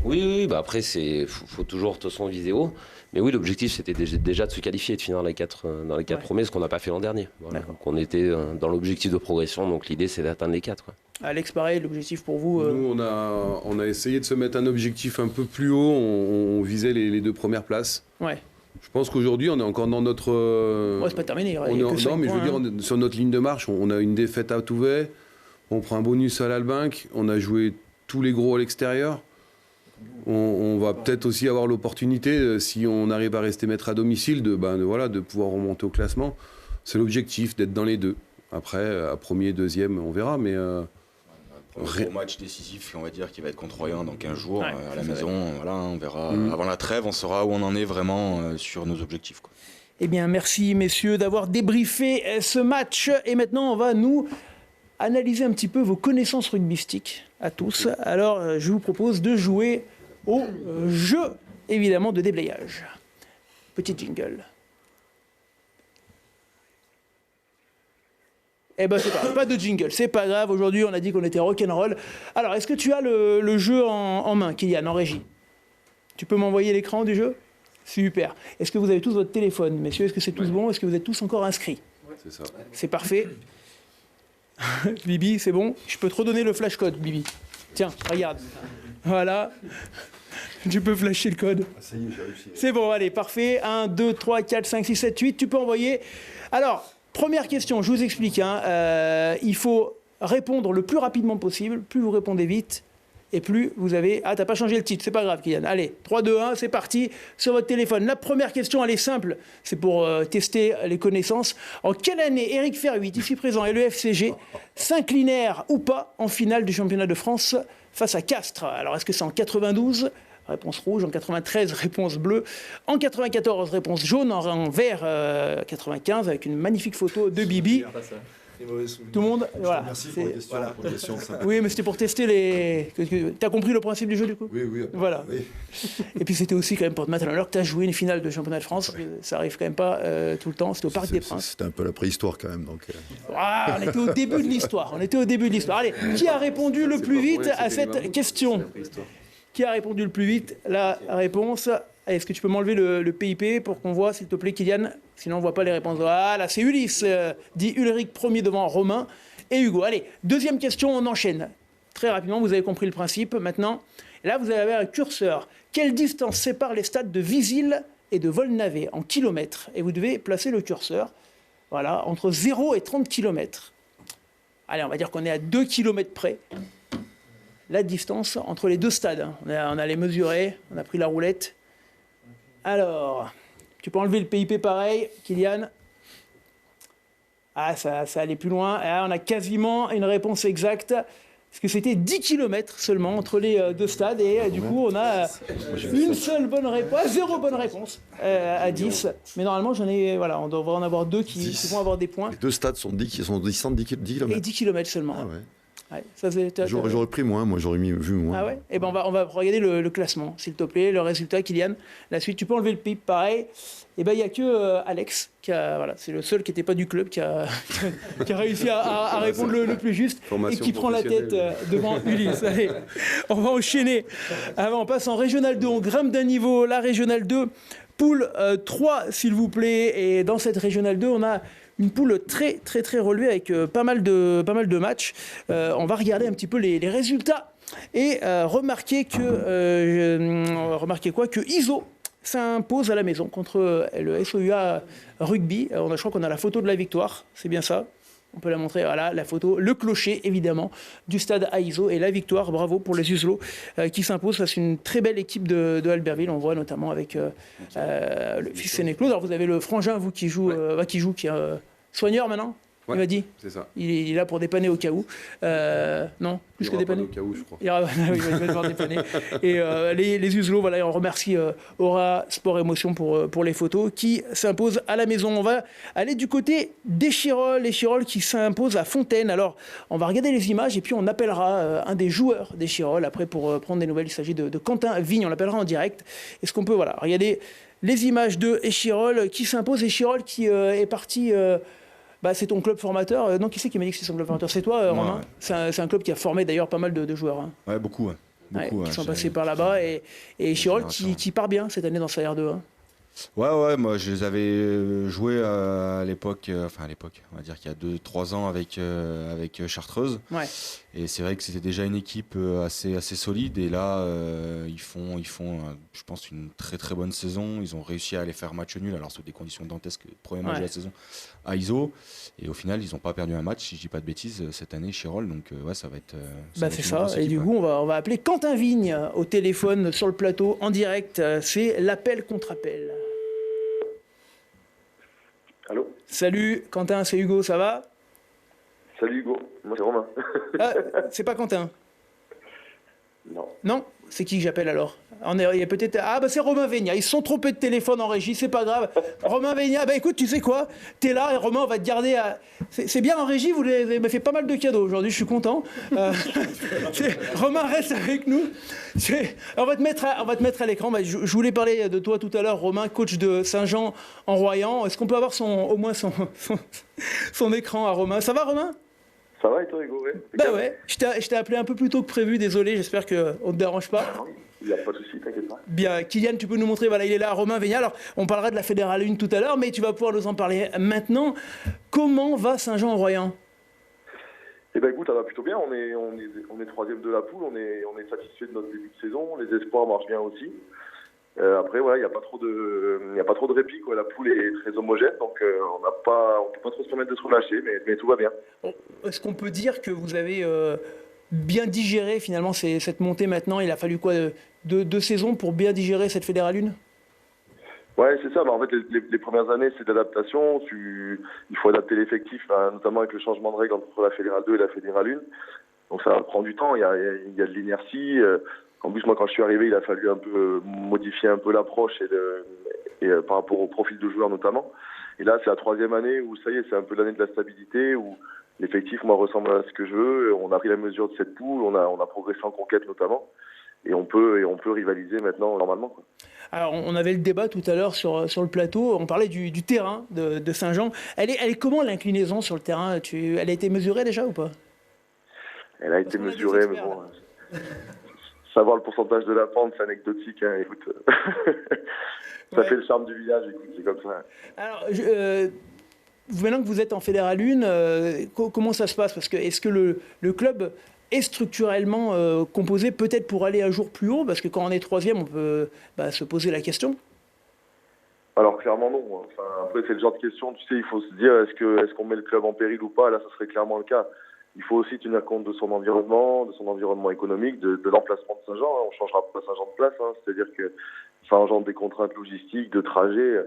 Oui, bah après, faut toujours de toute façon viser haut. Mais oui, l'objectif, c'était déjà de se qualifier et de finir dans les 4 premiers, ce qu'on n'a pas fait l'an dernier. Voilà. Donc on était dans l'objectif de progression, donc l'idée, c'est d'atteindre les 4. Quoi. Alex, pareil, l'objectif pour vous Nous, on a essayé de se mettre un objectif un peu plus haut. On visait les 2 premières places. Ouais. Je pense qu'aujourd'hui, on est encore dans notre... c'est pas terminé. Non, mais je veux dire, sur notre ligne de marche, on a une défaite à Touvet. On prend un bonus à l'Albinque. On a joué tous les gros à l'extérieur. On va peut-être aussi avoir l'opportunité, si on arrive à rester maître à domicile, de pouvoir remonter au classement. C'est l'objectif, d'être dans les 2. Après, à premier, deuxième, on verra. Mais gros match décisif, on va dire, qui va être contre Royan dans 15 jours à la maison. Voilà, on verra. Avant la trêve, on saura où on en est vraiment sur nos objectifs. Quoi. Eh bien, merci messieurs d'avoir débriefé ce match. Et maintenant, on va nous analyser un petit peu vos connaissances rugbystiques à tous. Alors, je vous propose de jouer au jeu, évidemment, de déblayage. Petit jingle. Eh ben, c'est pas de jingle, c'est pas grave. Aujourd'hui, on a dit qu'on était rock'n'roll. Alors, est-ce que tu as le jeu en main, Kylian, en régie? Tu peux m'envoyer l'écran du jeu? Super. Est-ce que vous avez tous votre téléphone, messieurs? Est-ce que c'est tous bon? Est-ce que vous êtes tous encore inscrits? C'est ça. C'est parfait. Bibi, c'est bon? Je peux te redonner le flash code, Bibi. Tiens, regarde. Voilà. Tu peux flasher le code. Ça y est, j'ai réussi. C'est bon, allez, parfait. 1, 2, 3, 4, 5, 6, 7, 8. Tu peux envoyer. Alors, première question, je vous explique. Il faut répondre le plus rapidement possible. Plus vous répondez vite, et plus vous avez... Ah, t'as pas changé le titre, c'est pas grave, Kylian. Allez, 3, 2, 1, c'est parti sur votre téléphone. La première question, elle est simple. C'est pour tester les connaissances. En quelle année Éric Ferhuit, ici présent, et le FCG s'inclinèrent ou pas en finale du championnat de France face à Castres? Alors, est-ce que c'est en 92 ? Réponse rouge. En 93, réponse bleue. En 94, réponse jaune. En vert, 95, avec une magnifique photo de Bibi. Tout le monde, voilà. Merci pour la question. Oui, mais c'était pour tester les... T'as compris le principe du jeu, du coup? Oui. Voilà. Oui. Et puis c'était aussi quand même pour te mettre à l'heure que t'as joué une finale de championnat de France. Ouais. Ça arrive quand même pas tout le temps. C'était au Parc des Princes. C'était un peu la préhistoire quand même. Donc, Ah, on était au début de l'histoire. Allez, qui a répondu le plus vite à cette question? Qui a répondu le plus vite? La réponse... Est-ce que tu peux m'enlever le PIP pour qu'on voit, s'il te plaît, Kylian? Sinon, on ne voit pas les réponses. Voilà, c'est Ulysse, dit Ulrich, premier devant Romain et Hugo. Allez, deuxième question, on enchaîne. Très rapidement, vous avez compris le principe. Maintenant, là, vous avez un curseur. Quelle distance sépare les stades de Visil et de Volnavé en kilomètres? Et vous devez placer le curseur, voilà, entre 0 et 30 km. Allez, on va dire qu'on est à 2 km près. La distance entre les deux stades. On a les mesurés, on a pris la roulette. Alors, tu peux enlever le PIP pareil, Kylian. Ah, ça allait plus loin. Et là, on a quasiment une réponse exacte. Parce que c'était 10 km seulement entre les deux stades. Et du coup, on a une seule bonne réponse, 0 bonne réponse à 10. Mais normalement, on devrait en avoir 2 qui vont avoir des points. Les deux stades sont distants de 10 km. Et 10 km seulement. Ah ouais. Ouais, j'aurais pris moins, j'aurais vu moins. Ah ouais. Eh ben on va regarder le classement, s'il te plaît, le résultat, Kylian. La suite, tu peux enlever le PIP, pareil. Et ben il y a que Alex c'est le seul qui n'était pas du club qui a réussi à répondre le plus juste et qui prend la tête devant Ulysse. Allez, on va enchaîner. On passe en Régional 2, on grimpe d'un niveau. La Régional 2, poule 3, s'il vous plaît. Et dans cette Régional 2, on a une poule très relevée avec pas mal de matchs. On va regarder un petit peu les résultats et remarquer que ISO s'impose à la maison contre le SOUA Rugby. Je crois qu'on a la photo de la victoire, c'est bien ça. On peut la montrer, voilà, la photo, le clocher, évidemment, du stade à ISO et la victoire, bravo pour les Uselots qui s'imposent face à une très belle équipe de Albertville. On voit notamment avec le fils Sénéclaude. Alors vous avez le frangin, vous, qui joue, qui est soigneur maintenant. Ouais, il m'a dit. C'est ça. Il est là pour dépanner au cas où. Non, plus que dépanner. Au cas où, je crois. Il va devoir dépanner. Et les Uselots, voilà, on remercie Aura Sport Émotion pour les photos qui s'imposent à la maison. On va aller du côté d'Échirolles. Échirolles qui s'impose à Fontaine. Alors, on va regarder les images et puis on appellera un des joueurs d'Échirolles. Après, pour prendre des nouvelles, il s'agit de Quentin Vigne. On l'appellera en direct. Est-ce qu'on peut, regarder les images de Échirolles qui s'impose. Échirolles qui est parti... c'est ton club formateur. Non, qui c'est qui m'a dit que c'est son club formateur? C'est toi, Romain? Ouais. C'est un club qui a formé d'ailleurs pas mal de joueurs. Hein. Ouais, beaucoup. Beaucoup, qui sont passés par là-bas. Et Chirol qui part bien cette année dans sa R2. Hein. Ouais, moi je les avais joués à l'époque, on va dire qu'il y a 2-3 ans avec Chartreuse. Ouais. Et c'est vrai que c'était déjà une équipe assez solide. Et là, ils font je pense, une très très bonne saison. Ils ont réussi à aller faire match nul, alors sous des conditions dantesques, premier match de la saison à ISO. Et au final, ils n'ont pas perdu un match, si je dis pas de bêtises, cette année, Chirol. Donc ça va être. C'est ça. Et du coup, on va appeler Quentin Vigne au téléphone sur le plateau en direct. C'est l'appel contre appel. Allô ? Salut Quentin, c'est Hugo, ça va ? Salut Hugo, moi c'est Romain. C'est pas Quentin ? Non. Non ? C'est qui que j'appelle alors ? Il y a peut-être... Ah bah c'est Romain Vénia, ils se sont trompés de téléphone en régie, c'est pas grave. Romain Vénia, bah écoute, tu sais quoi ? T'es là et Romain, on va te garder à... C'est bien en régie, vous avez fait pas mal de cadeaux aujourd'hui, je suis content. Romain, reste avec nous. On va te mettre à l'écran. Je voulais parler de toi tout à l'heure, Romain, coach de Saint-Jean en Royan. Est-ce qu'on peut avoir au moins son écran à Romain ? Ça va Romain ? Ça va et toi Hugo ? Bah ouais, je t'ai appelé un peu plus tôt que prévu, désolé, j'espère qu'on ne te dérange pas. Il n'y a pas de souci, t'inquiète pas. Bien, Kylian, tu peux nous montrer, voilà, il est là, Romain Vénia. Alors, on parlera de la Fédérale 1 tout à l'heure, mais tu vas pouvoir nous en parler maintenant. Comment va Saint-Jean-en-Royan ? Eh ben écoute, ça va plutôt bien, on est troisième de la poule, on est satisfait de notre début de saison, les espoirs marchent bien aussi. Après, voilà, il n'y a pas trop de répit, quoi. La poule est très homogène, donc on peut pas trop se permettre de se relâcher, mais tout va bien. Est-ce qu'on peut dire que vous avez bien digéré finalement cette montée maintenant ? Il a fallu quoi, deux saisons pour bien digérer cette Fédérale 1 ? Ouais, c'est ça. En fait, les premières années, c'est d'adaptation. Il faut adapter l'effectif, notamment avec le changement de règles entre la Fédérale 2 et la Fédérale 1. Donc ça prend du temps. Il y a de l'inertie. En plus, moi, quand je suis arrivé, il a fallu un peu modifier un peu l'approche et par rapport au profil de joueurs notamment. Et là, c'est la troisième année où ça y est, c'est un peu l'année de la stabilité, où l'effectif, moi, ressemble à ce que je veux. On a pris la mesure de cette poule, on a progressé en conquête notamment, et on peut rivaliser maintenant normalement, quoi. Alors, on avait le débat tout à l'heure sur le plateau, on parlait du terrain de Saint-Jean. Elle est comment l'inclinaison sur le terrain ? Elle a été mesurée déjà ou pas ? Elle a été mesurée, mais bon... Savoir le pourcentage de la pente, c'est anecdotique, hein, écoute. Ça fait le charme du village, écoute, c'est comme ça. Alors, maintenant que vous êtes en Fédérale 1, comment ça se passe ? Parce que est-ce que le club est structurellement composé peut-être pour aller un jour plus haut ? Parce que quand on est troisième, on peut se poser la question. Alors clairement non. Enfin, après, c'est le genre de question, tu sais, il faut se dire, est-ce qu'on met le club en péril ou pas ? Là, ça serait clairement le cas. Il faut aussi tenir compte de son environnement économique, de l'emplacement de Saint-Jean. On ne changera pas Saint-Jean de place, c'est-à-dire que ça engendre des contraintes logistiques, de trajet,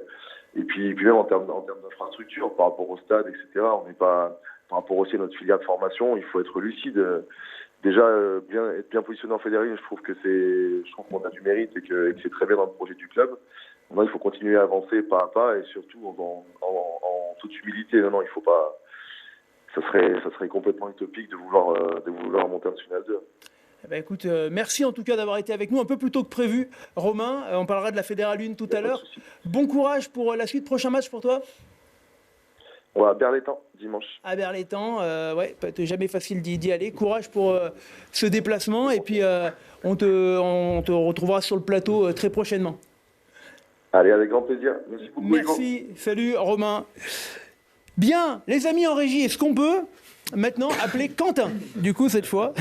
et puis même en termes d'infrastructure, par rapport au stade, etc. On n'est pas, par rapport aussi à notre filière de formation, il faut être lucide. Déjà, être bien positionné en Fédérale, je trouve qu'on a du mérite et que c'est très bien dans le projet du club. Maintenant, il faut continuer à avancer pas à pas et surtout en toute humilité. Non, il faut pas. Ça serait complètement utopique de vouloir monter en National 2. Eh ben écoute, merci en tout cas d'avoir été avec nous un peu plus tôt que prévu, Romain. On parlera de la Fédérale 1 tout à l'heure. Bon courage pour la suite. Prochain match pour toi ? On va à Berlétan, dimanche. À Berlétan, ouais, c'est jamais facile d'y aller. Courage pour ce déplacement et puis on te retrouvera sur le plateau très prochainement. Allez, avec grand plaisir. Merci beaucoup. Merci, salut Romain. Bien, les amis en régie, est-ce qu'on peut maintenant appeler Quentin ? Du coup, cette fois.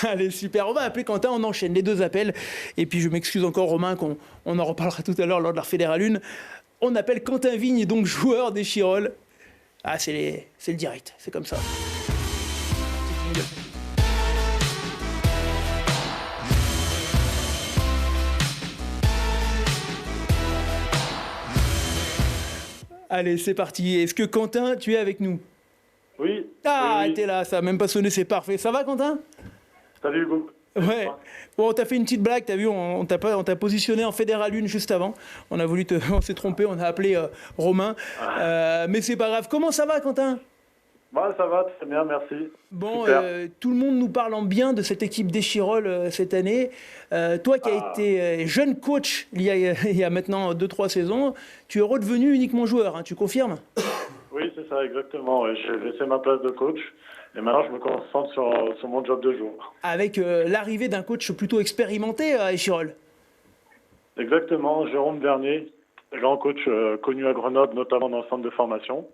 Allez, super, on va appeler Quentin, on enchaîne les deux appels. Et puis, je m'excuse encore, Romain, qu'on en reparlera tout à l'heure lors de la Fédérale 1. On appelle Quentin Vigne, donc joueur des Chirol. Ah, c'est le direct, c'est comme ça. Allez, c'est parti. Est-ce que Quentin, tu es avec nous ? Oui. Ah, oui. T'es là, ça n'a même pas sonné, c'est parfait. Ça va, Quentin ? Salut, Hugo. Ouais. Bon, on t'a fait une petite blague, t'as vu, on t'a positionné en Fédérale 1 juste avant. On s'est trompé, on a appelé Romain. Mais c'est pas grave. Comment ça va, Quentin ? Bah, ça va, très bien, merci. Bon, tout le monde nous parle en bien de cette équipe des Chirol cette année. Toi qui as été jeune coach il y a maintenant 2-3 saisons, tu es redevenu uniquement joueur, hein, tu confirmes ? Oui, c'est c'est ça, exactement. Ouais. J'ai laissé ma place de coach et maintenant je me concentre sur mon job de joueur. Avec l'arrivée d'un coach plutôt expérimenté à Échirolles. Exactement, Jérôme Bernier, grand coach connu à Grenoble, notamment dans le centre de formation,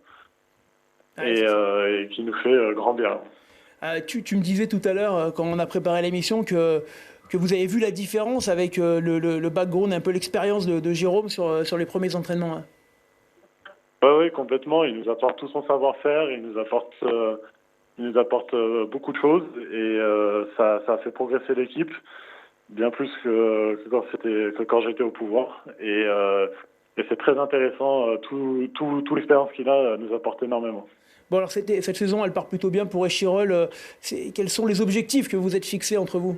et qui nous fait grand bien. Tu me disais tout à l'heure, quand on a préparé l'émission, que vous avez vu la différence avec le background, un peu l'expérience de Jérôme sur les premiers entraînements. Hein. Oui, complètement. Il nous apporte tout son savoir-faire, il nous apporte beaucoup de choses, et ça a fait progresser l'équipe, bien plus que quand j'étais au pouvoir. Et c'est très intéressant, toute l'expérience qu'il a nous apporte énormément. Bon, alors cette saison, elle part plutôt bien pour Échirolles. Quels sont les objectifs que vous êtes fixés entre vous?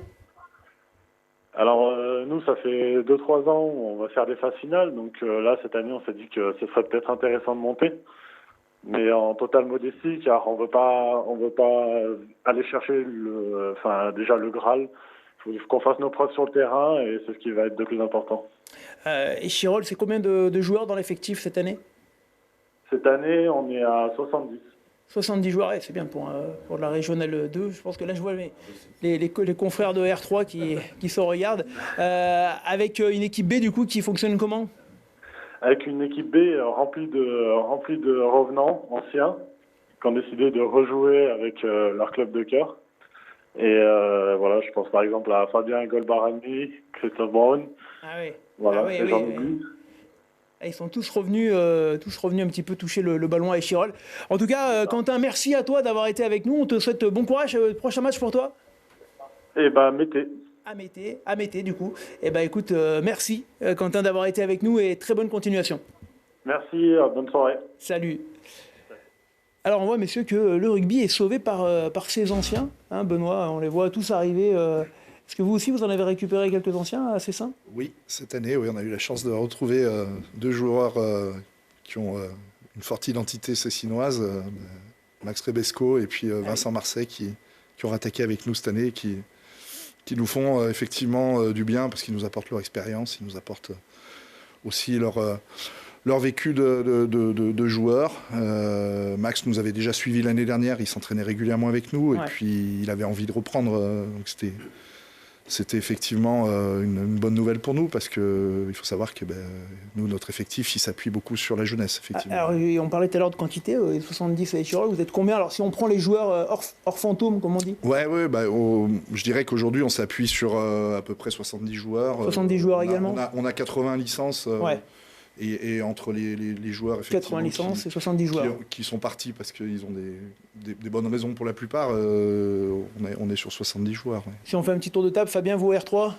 Alors, nous, ça fait 2-3 ans, on va faire des phases finales. Donc là, cette année, on s'est dit que ce serait peut-être intéressant de monter. Mais en totale modestie, car on veut pas aller chercher déjà le Graal. Il faut qu'on fasse nos preuves sur le terrain et c'est ce qui va être de plus important. Échirolles, c'est combien de joueurs dans l'effectif cette année? Cette année, on est à 70. 70 joueurs, c'est bien pour la régionale 2. Je pense que là, je vois les confrères de R3 qui se regardent. Avec une équipe B, du coup, qui fonctionne comment? Avec une équipe B remplie de revenants anciens qui ont décidé de rejouer avec leur club de cœur. Et voilà, je pense par exemple à Fabien Golbarani, Christophe Brown. Ah oui. Voilà, et j'en oublie. Ils sont tous revenus un petit peu toucher le ballon à Échirolles. En tout cas, Quentin, merci à toi d'avoir été avec nous. On te souhaite bon courage. Prochain match pour toi? Eh ben, Mété. À Mété, du coup. Eh ben, écoute, merci, Quentin, d'avoir été avec nous et très bonne continuation. Merci, bonne soirée. Salut. Alors, on voit, messieurs, que le rugby est sauvé par ses anciens. Hein, Benoît, on les voit tous arriver. Est-ce que vous aussi, vous en avez récupéré quelques anciens à Cessin? Oui, cette année, oui, on a eu la chance de retrouver 2 joueurs qui ont une forte identité cessinoise, Max Rebesco et puis Vincent Marseille, qui ont attaqué avec nous cette année, qui nous font effectivement du bien parce qu'ils nous apportent leur expérience, ils nous apportent aussi leur vécu de joueur. Max nous avait déjà suivis l'année dernière, il s'entraînait régulièrement avec nous et puis il avait envie de reprendre, donc c'était effectivement une bonne nouvelle pour nous parce qu'il faut savoir que nous, notre effectif, il s'appuie beaucoup sur la jeunesse. Effectivement. Alors, on parlait tout à l'heure de quantité, 70 à Échirolles, vous êtes combien? Alors si on prend les joueurs hors fantôme, comme on dit? Je dirais qu'aujourd'hui, on s'appuie sur à peu près 70 joueurs. 70 joueurs également? On a 80 licences. Et entre les joueurs, effectivement, 80 licences et 70 joueurs. Qui sont partis parce qu'ils ont des bonnes raisons pour la plupart, on est sur 70 joueurs. Ouais. Si on fait un petit tour de table, Fabien, vous R3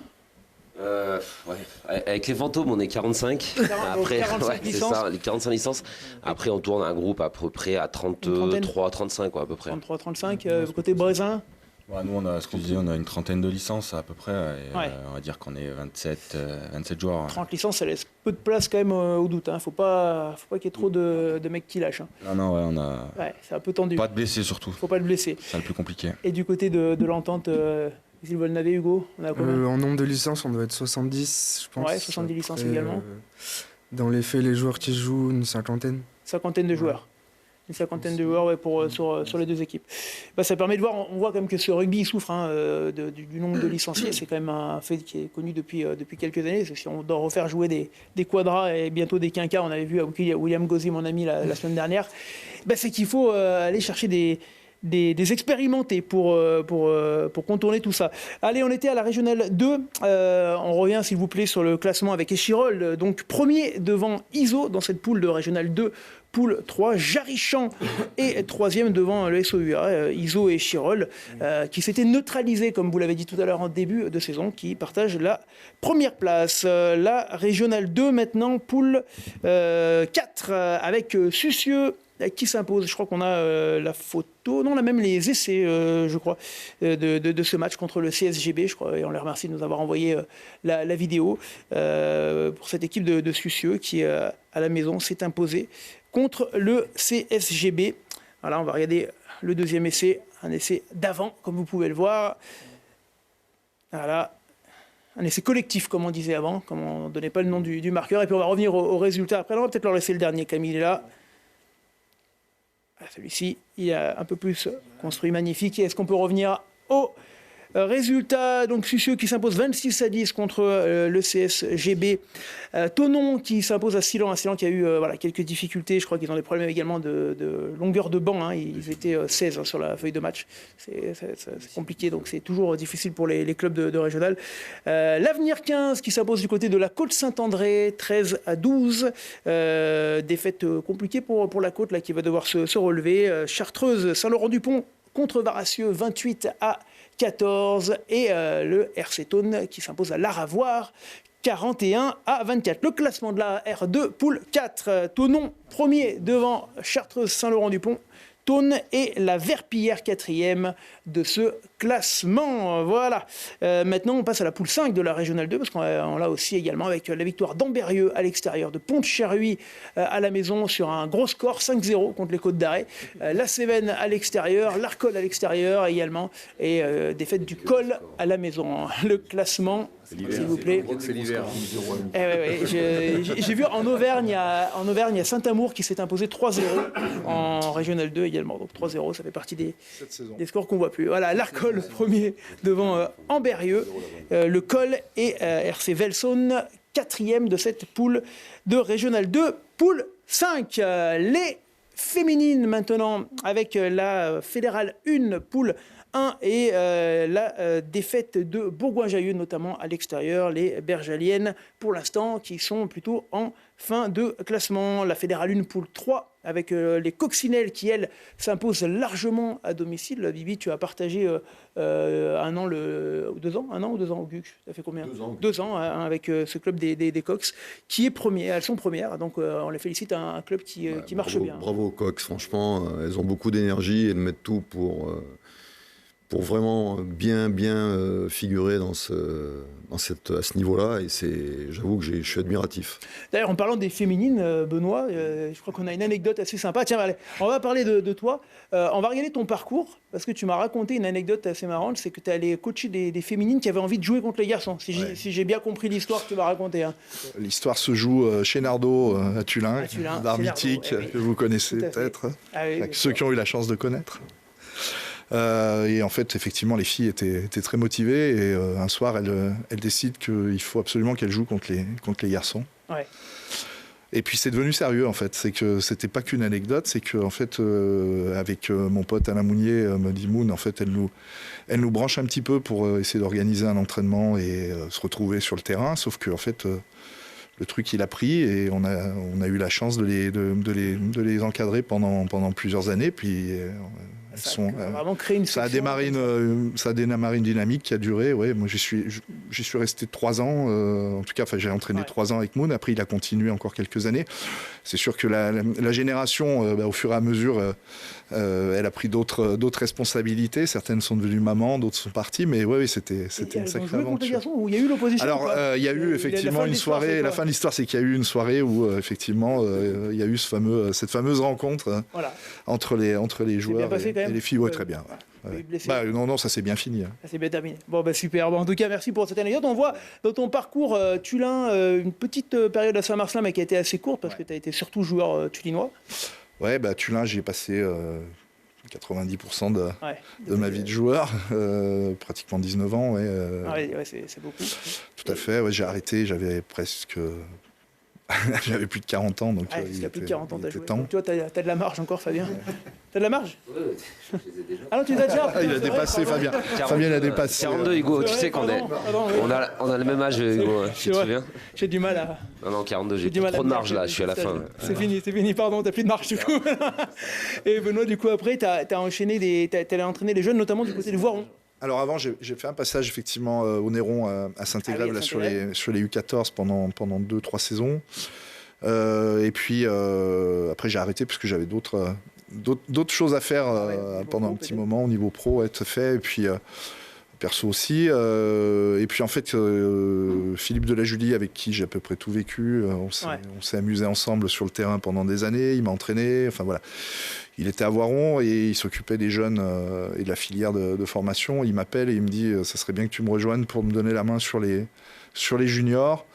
Avec les fantômes, on est 45. Après, 45 licences. C'est ça, les 45 licences. Après, on tourne un groupe à peu près à 33, 35, à peu près. 33, 35. Côté Brézin? Nous, on a une trentaine de licences à peu près. Et, on va dire qu'on est 27 joueurs. 30 licences, ça laisse peu de place quand même au doute. Il ne faut pas qu'il y ait trop de mecs qui lâchent. On a. C'est un peu tendu. Pas de blessés surtout. Faut pas de blessés. C'est le plus compliqué. Et du côté de l'entente, vous le n'avez, Hugo, on a combien en nombre de licences, on doit être 70, je pense. Ouais, 70 licences également. Dans les faits, les joueurs qui jouent, une cinquantaine. Cinquantaine de joueurs. Une cinquantaine de joueurs sur les deux équipes. Ça permet de voir, on voit quand même que ce rugby souffre du nombre de licenciés. C'est quand même un fait qui est connu depuis quelques années. Si on doit refaire jouer des quadras et bientôt des quinquas, on avait vu à William Gauzy, mon ami, la semaine dernière, c'est qu'il faut aller chercher des expérimentés pour contourner tout ça. Allez, on était à la régionale 2. On revient, s'il vous plaît, sur le classement avec Échirolles. Donc, premier devant ISO dans cette poule de régionale 2. Poule 3, Jarichamps et troisième devant le SOUA, ISO et Échirolles, qui s'étaient neutralisés, comme vous l'avez dit tout à l'heure en début de saison, qui partagent la première place. La régionale 2 maintenant, poule 4, avec Sucieux qui s'impose. Je crois qu'on a la photo, non, on a même les essais, je crois, de ce match contre le CSGB, je crois, et on les remercie de nous avoir envoyé la vidéo pour cette équipe de Sucieux qui, à la maison, s'est imposée contre le CSGB. Voilà, on va regarder le deuxième essai, un essai d'avant, comme vous pouvez le voir. Voilà, un essai collectif, comme on disait avant, comme on ne donnait pas le nom du marqueur. Et puis on va revenir au résultat. Après, on va peut-être leur laisser le dernier, Camille est là. celui-ci, il a un peu plus construit, magnifique. Et est-ce qu'on peut revenir au résultat, donc Sucieux qui s'impose 26-10 contre le CSGB. Thonon qui s'impose à Silan qui a eu quelques difficultés. Je crois qu'ils ont des problèmes également de longueur de banc. Hein. Ils étaient 16 sur la feuille de match. C'est compliqué, donc c'est toujours difficile pour les clubs de régional. L'Avenir 15 qui s'impose du côté de la Côte-Saint-André 13-12. Défaite compliquée pour la Côte là, qui va devoir se relever. Chartreuse, Saint-Laurent-du-Pont contre Varassieux 28-14 et le RC Thônes qui s'impose à l'Aravoir 41-24. Le classement de la R2 poule 4. Thonon premier devant Chartreuse Saint-Laurent-du-Pont. Thônes et la Verpillière 4e de ce classement. Voilà. Maintenant, on passe à la poule 5 de la Régionale 2, parce qu'on l'a aussi également avec la victoire d'Ambérieux à l'extérieur, de Pont-de-Cherruy à la maison sur un gros score 5-0 contre les Côtes d'Arrêt. La Cévennes à l'extérieur, l'Arcole à l'extérieur également, et défaite du Col à la maison. Le classement, s'il vous plaît. C'est l'hiver. J'ai vu en Auvergne, il y a Saint-Amour qui s'est imposé 3-0 en Régional 2 également. Donc 3-0, ça fait partie des scores qu'on ne voit plus. Voilà, l'Arcole premier devant Ambérieux, le Col et RC Velsaune 4e de cette poule de Régional 2. Poule 5, les féminines maintenant avec la Fédérale 1, poule 1 et la défaite de Bourgoin-Jallieu, notamment à l'extérieur, les Bergaliennes pour l'instant qui sont plutôt en fin de classement. La Fédérale 1 poule 3 avec les Coccinelles qui, elles, s'imposent largement à domicile. Bibi, tu as partagé 2 ans ou 2 ans au GUC. Ça fait combien ? 2 ans hein, avec ce club des Cox qui est premier. Elles sont premières, donc on les félicite, un club qui marche bien. Bravo aux Cox, franchement, elles ont beaucoup d'énergie et elles mettent tout pour vraiment bien figurer à ce niveau-là. Et j'avoue que je suis admiratif. D'ailleurs, en parlant des féminines, Benoît, je crois qu'on a une anecdote assez sympa. Tiens, allez, on va parler de toi. On va regarder ton parcours, parce que tu m'as raconté une anecdote assez marrante, c'est que tu es allé coacher des féminines qui avaient envie de jouer contre les garçons, si j'ai bien compris l'histoire que tu m'as racontée. Hein. L'histoire se joue chez Nardot, à Tullin, bar mythique, que vous connaissez peut-être, ceux qui ont eu la chance de connaître. Et en fait, effectivement, les filles étaient très motivées. Et un soir, elles décident qu'il faut absolument qu'elles jouent contre les garçons. Ouais. Et puis c'est devenu sérieux, en fait. C'est que c'était pas qu'une anecdote. C'est que, en fait, avec mon pote Alain Mounier, Muddy Moon, en fait, elle nous branche un petit peu pour essayer d'organiser un entraînement et se retrouver sur le terrain. Sauf que, en fait, le truc, il a pris et on a eu la chance de les encadrer pendant plusieurs années. Puis ça a démarré une dynamique qui a duré. Ouais, moi, j'y suis resté 3 ans. En tout cas, j'ai entraîné 3 ans avec Moon. Après, il a continué encore quelques années. C'est sûr que la génération, au fur et à mesure, elle a pris d'autres responsabilités. Certaines sont devenues mamans, d'autres sont parties. Mais oui, c'était une sacrée aventure. Où il y a eu l'opposition. Alors, il y a eu effectivement une soirée. La fin de l'histoire, c'est qu'il y a eu une soirée où effectivement, il y a eu cette fameuse rencontre entre les joueurs et les filles. Ouais, très bien. Ouais. Non, ça s'est bien fini. Hein. Ça s'est bien terminé. Bon, super. Bon, en tout cas, merci pour cette anecdote. On voit dans ton parcours Tullin une petite période à Saint-Marcelin, mais qui a été assez courte parce que tu as été surtout joueur tullinois. Ouais, Tullin, j'y ai passé 90% de ma vie de joueur, pratiquement 19 ans. Ouais, c'est beaucoup. Tout à fait. Ouais, j'ai arrêté, j'avais presque. J'avais plus de 40 ans, donc il y a plus de 40 ans, t'as joué. Donc, toi, t'as de la marge encore, Fabien. T'as de la marge? Ah non, tu les as déjà. Il a dépassé, Fabien. Fabien a dépassé. 42, Hugo, tu sais qu'on on a le même âge, Hugo. Tu te souviens? J'ai du mal à. Non, 42, j'ai trop de marge là, je suis à la fin. C'est fini, pardon, t'as plus de marge du coup. Et Benoît, du coup, après, t'as enchaîné t'as allé entraîner les jeunes, notamment du côté de Voiron. Alors avant, j'ai fait un passage effectivement au Néron à Saint-Égrève sur les U14 pendant 2-3 saisons. Et puis après j'ai arrêté parce que j'avais d'autres choses à faire pendant un petit moment au niveau pro, tout fait. Et puis perso aussi. Et puis en fait, Philippe Delajulie, avec qui j'ai à peu près tout vécu, on s'est amusé ensemble sur le terrain pendant des années. Il m'a entraîné. Enfin voilà. Il était à Voiron et il s'occupait des jeunes et de la filière de formation. Il m'appelle et il me dit ça serait bien que tu me rejoignes pour me donner la main sur les juniors.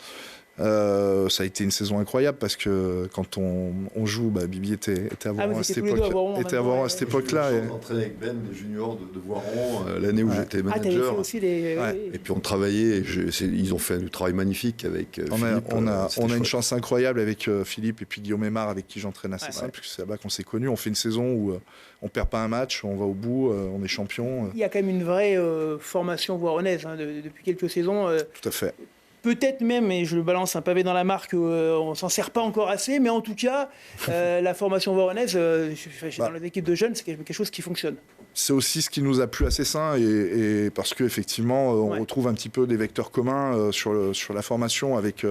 Ça a été une saison incroyable parce que quand on joue, Bibi était à Voiron à cette époque-là. J'ai entraîné avec Ben, les juniors de Voiron, l'année où j'étais manager. Fait aussi les... Et puis on travaillait, ils ont fait du travail magnifique avec Philippe. On a une chance incroyable avec Philippe et puis Guillaume Aymar avec qui j'entraîne assez simple, puisque c'est là-bas qu'on s'est connus. On fait une saison où on perd pas un match, on va au bout, on est champion. Il y a quand même une vraie formation voironnaise depuis quelques saisons. Tout à fait. Peut-être même, et je le balance un pavé dans la marque, on ne s'en sert pas encore assez, mais en tout cas, la formation voironnaise, dans les équipes de jeunes, c'est quelque chose qui fonctionne. C'est aussi ce qui nous a plu à Cessin, et parce qu'effectivement, on retrouve un petit peu des vecteurs communs sur la formation avec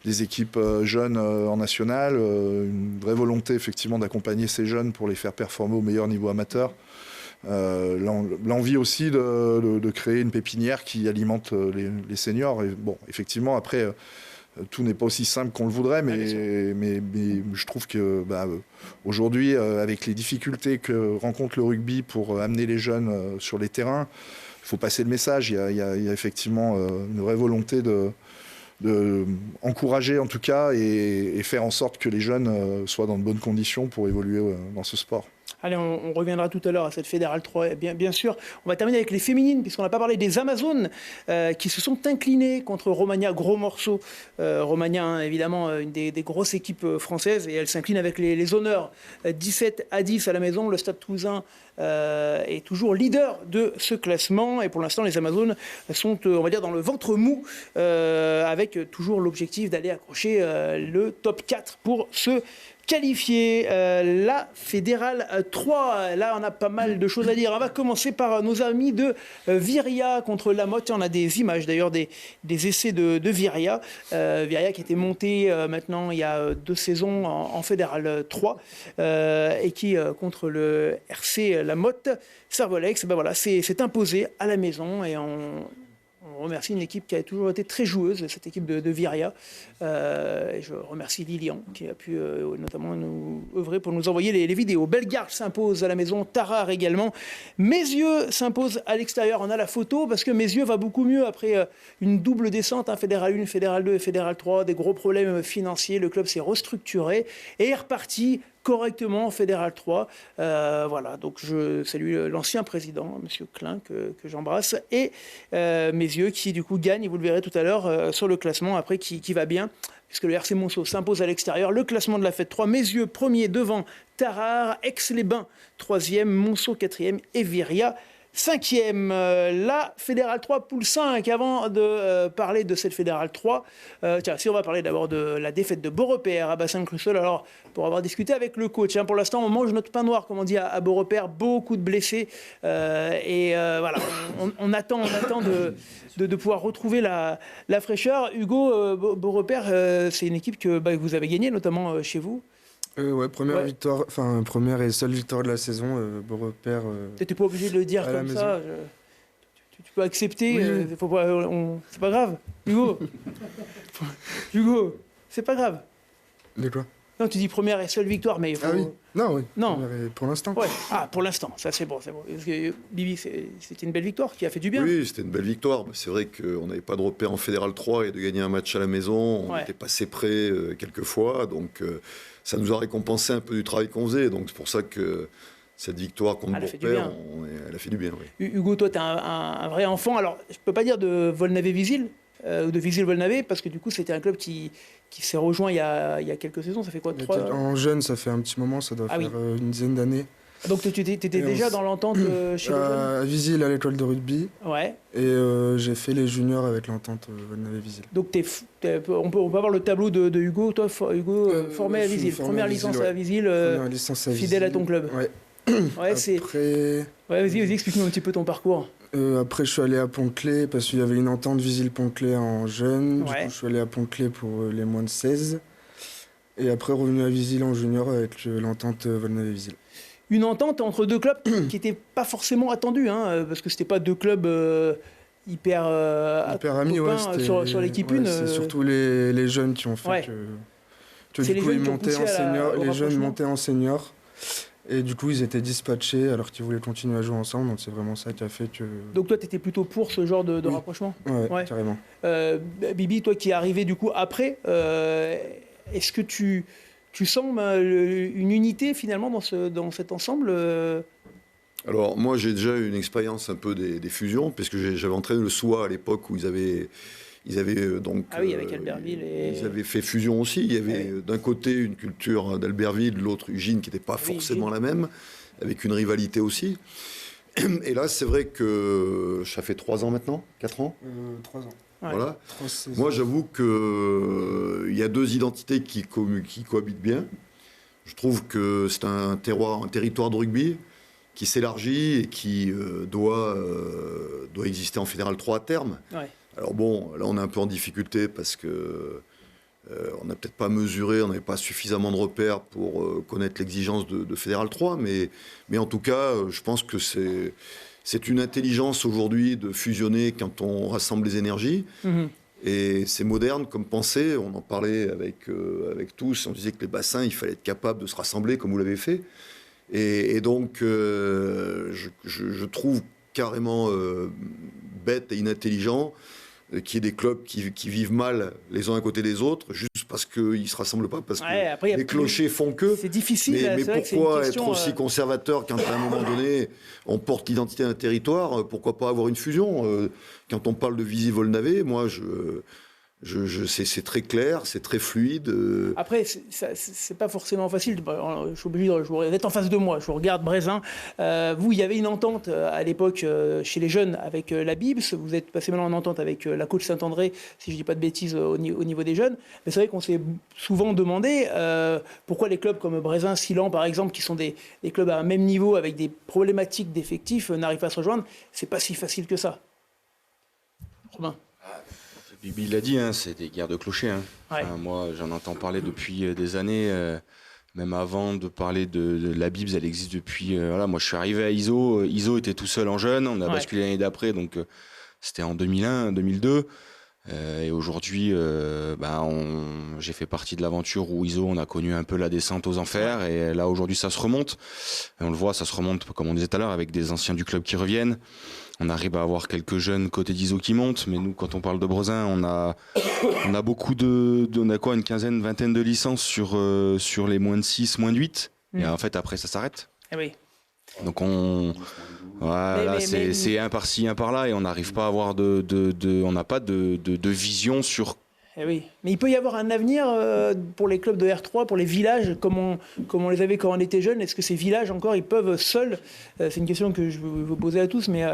des équipes jeunes en national, une vraie volonté effectivement d'accompagner ces jeunes pour les faire performer au meilleur niveau amateur. L'envie aussi de créer une pépinière qui alimente les seniors. Et bon, effectivement, après, tout n'est pas aussi simple qu'on le voudrait, mais je trouve que aujourd'hui, avec les difficultés que rencontre le rugby pour amener les jeunes sur les terrains, il faut passer le message. Il y a effectivement une vraie volonté de encourager en tout cas et faire en sorte que les jeunes soient dans de bonnes conditions pour évoluer dans ce sport. Allez, on reviendra tout à l'heure à cette Fédérale 3, bien sûr. On va terminer avec les féminines, puisqu'on n'a pas parlé des Amazones qui se sont inclinées contre Romagna, gros morceau. Romagna, évidemment, une des grosses équipes françaises, et elle s'incline avec les honneurs. 17-10 à la maison, le Stade Toulousain est toujours leader de ce classement. Et pour l'instant, les Amazones sont, on va dire, dans le ventre mou, avec toujours l'objectif d'aller accrocher le top 4 pour se qualifié. La Fédérale 3, là on a pas mal de choses à dire. On va commencer par nos amis de Viria contre La Motte. On a des images d'ailleurs des essais de Viria. Viria qui était monté maintenant il y a 2 saisons en Fédérale 3 et qui contre le RC La Motte Servolex s'est imposé à la maison, et on remercie une équipe qui a toujours été très joueuse, cette équipe de Viria. Et je remercie Lilian qui a pu notamment nous œuvrer pour nous envoyer les vidéos. Bellegarde s'impose à la maison, Tarare également. Mézieux s'impose à l'extérieur. On a la photo parce que Mézieux va beaucoup mieux après une double descente, Fédérale 1, Fédérale 2 et Fédérale 3, des gros problèmes financiers. Le club s'est restructuré et est reparti correctement en Fédérale 3. Donc je salue l'ancien président, M. Klein, que j'embrasse, et Mézieux qui du coup gagne, vous le verrez tout à l'heure, sur le classement après qui va bien, puisque le RC Monceau s'impose à l'extérieur. Le classement de la fête 3, Mézieux premier devant Tarare, Aix-les-Bains 3e, Monceau 4e et Viria 5e. La Fédérale 3, poule 5. Avant de parler de cette Fédérale 3, si on va parler d'abord de la défaite de Beaurepaire à Bassin-Crussol. Alors, pour avoir discuté avec le coach, pour l'instant, on mange notre pain noir, comme on dit à Beaurepaire. Beaucoup de blessés. On attend de pouvoir retrouver la fraîcheur. Hugo, Beaurepaire, c'est une équipe que vous avez gagnée, notamment chez vous. Victoire, première et seule victoire de la saison, Beaurepaire. T'es pas obligé de le dire comme ça. Tu peux accepter. Oui. C'est pas grave, Hugo. Hugo, c'est pas grave. De quoi? Non, tu dis première et seule victoire, mais il faut... Ah oui. Non. Pour l'instant. Ouais. Ah, pour l'instant, ça c'est bon. Parce que Bibi, c'était une belle victoire qui a fait du bien. Oui, c'était une belle victoire. C'est vrai qu'on n'avait pas de repère en Fédéral 3 et de gagner un match à la maison, on était passé près quelques fois, donc ça nous a récompensé un peu du travail qu'on faisait. Donc c'est pour ça que cette victoire contre Beaurepaire, elle a fait du bien. Oui. Hugo, toi, tu es un vrai enfant. Alors, je ne peux pas dire de Volnavé-Visil, ou de Visil-Volnavé, parce que du coup, c'était un club qui s'est rejoint il y a quelques saisons. Ça fait quoi, 3 En jeune, ça fait un petit moment, ça doit faire une dizaine d'années. Donc tu étais déjà dans l'entente chez les jeunes à Visil, à l'école de rugby. Ouais. Et j'ai fait les juniors avec l'entente Volnavé-Visil. Donc on peut avoir le tableau de Hugo. Toi, Hugo, formé à Visil. Première licence à Visil, fidèle à ton club. Ouais. Après... vas-y, explique-nous un petit peu ton parcours. Après, je suis allé à Pont-Clé parce qu'il y avait une entente Visil-Pont-Clé en jeune. Du coup, je suis allé à Pont-Clé pour les moins de 16. Et après, revenu à Visil en junior avec l'entente Volnavé-Visil. Une entente entre 2 clubs qui n'était pas forcément attendue, parce que c'était pas 2 clubs hyper amis sur l'équipe 1. C'est surtout les jeunes qui ont fait que du coup ils montaient en senior, les jeunes montaient en senior. Et du coup, ils étaient dispatchés alors qu'ils voulaient continuer à jouer ensemble. Donc c'est vraiment ça qui a fait que... Donc toi, tu étais plutôt pour ce genre de rapprochement? Ouais, carrément. Bibi, toi qui es arrivé du coup après, est-ce que tu sens une unité finalement dans cet ensemble Alors moi j'ai déjà eu une expérience un peu des fusions, puisque j'avais entraîné le SOA à l'époque où ils avaient donc avec Albertville ils avaient fait fusion aussi. Il y avait d'un côté une culture d'Albertville, de l'autre Ugine qui n'était pas forcément la même, avec une rivalité aussi. Et là c'est vrai que ça fait 3 ans maintenant, 4 ans 3 ans. Voilà. Moi j'avoue qu'il y a 2 identités qui cohabitent bien. Je trouve que c'est un territoire de rugby qui s'élargit et qui doit exister en Fédéral 3 à terme. Ouais. Alors bon, là on est un peu en difficulté parce que on n'a peut-être pas mesuré, on n'avait pas suffisamment de repères pour connaître l'exigence de Fédéral 3, mais en tout cas, je pense que c'est une intelligence aujourd'hui de fusionner quand on rassemble les énergies. Mmh. Et c'est moderne comme pensée, on en parlait avec tous, on disait que les bassins, il fallait être capable de se rassembler comme vous l'avez fait. Et donc, je trouve carrément bête et inintelligent qu'il y ait des clubs qui vivent mal les uns à côté des autres, juste parce qu'ils ne se rassemblent pas, parce que les clochers font que. C'est difficile. Mais pourquoi être aussi conservateur quand à un moment donné, on porte l'identité d'un territoire? Pourquoi pas avoir une fusion? Quand on parle de Visy-Volnavé, moi, c'est très clair, c'est très fluide. Après, c'est pas forcément facile. Je suis obligé d'être en face de moi. Je regarde Brézin. Vous, il y avait une entente à l'époque chez les jeunes avec la BIBS. Vous êtes passé maintenant en entente avec la coach Saint-André, si je dis pas de bêtises, au niveau des jeunes. Mais c'est vrai qu'on s'est souvent demandé pourquoi les clubs comme Brézin, Silan, par exemple, qui sont des clubs à un même niveau avec des problématiques d'effectifs, n'arrivent pas à se rejoindre. C'est pas si facile que ça. Robin. Bibi l'a dit, hein, c'est des guerres de clochers. Hein. Ouais. Enfin, moi, j'en entends parler depuis des années, même avant de parler de la Bibs, elle existe depuis... voilà, moi, je suis arrivé à ISO. ISO était tout seul en jeune, on a basculé l'année d'après, donc c'était en 2001, 2002. Et aujourd'hui, j'ai fait partie de l'aventure où ISO, on a connu un peu la descente aux enfers. Et là, aujourd'hui, ça se remonte. Et on le voit, ça se remonte, comme on disait tout à l'heure, avec des anciens du club qui reviennent. On arrive à avoir quelques jeunes côté d'ISO qui montent, mais nous, quand on parle de Brézin, on a beaucoup on a quoi, une quinzaine, vingtaine de licences sur les moins de 6, moins de 8. Et en fait, après, ça s'arrête. Eh oui. Donc c'est un par-ci, un par-là, et on n'arrive pas à avoir on n'a pas de vision sur. Eh oui, mais il peut y avoir un avenir pour les clubs de R3, pour les villages, comme on les avait quand on était jeunes. Est-ce que ces villages encore, ils peuvent seuls c'est une question que je veux vous poser à tous, mais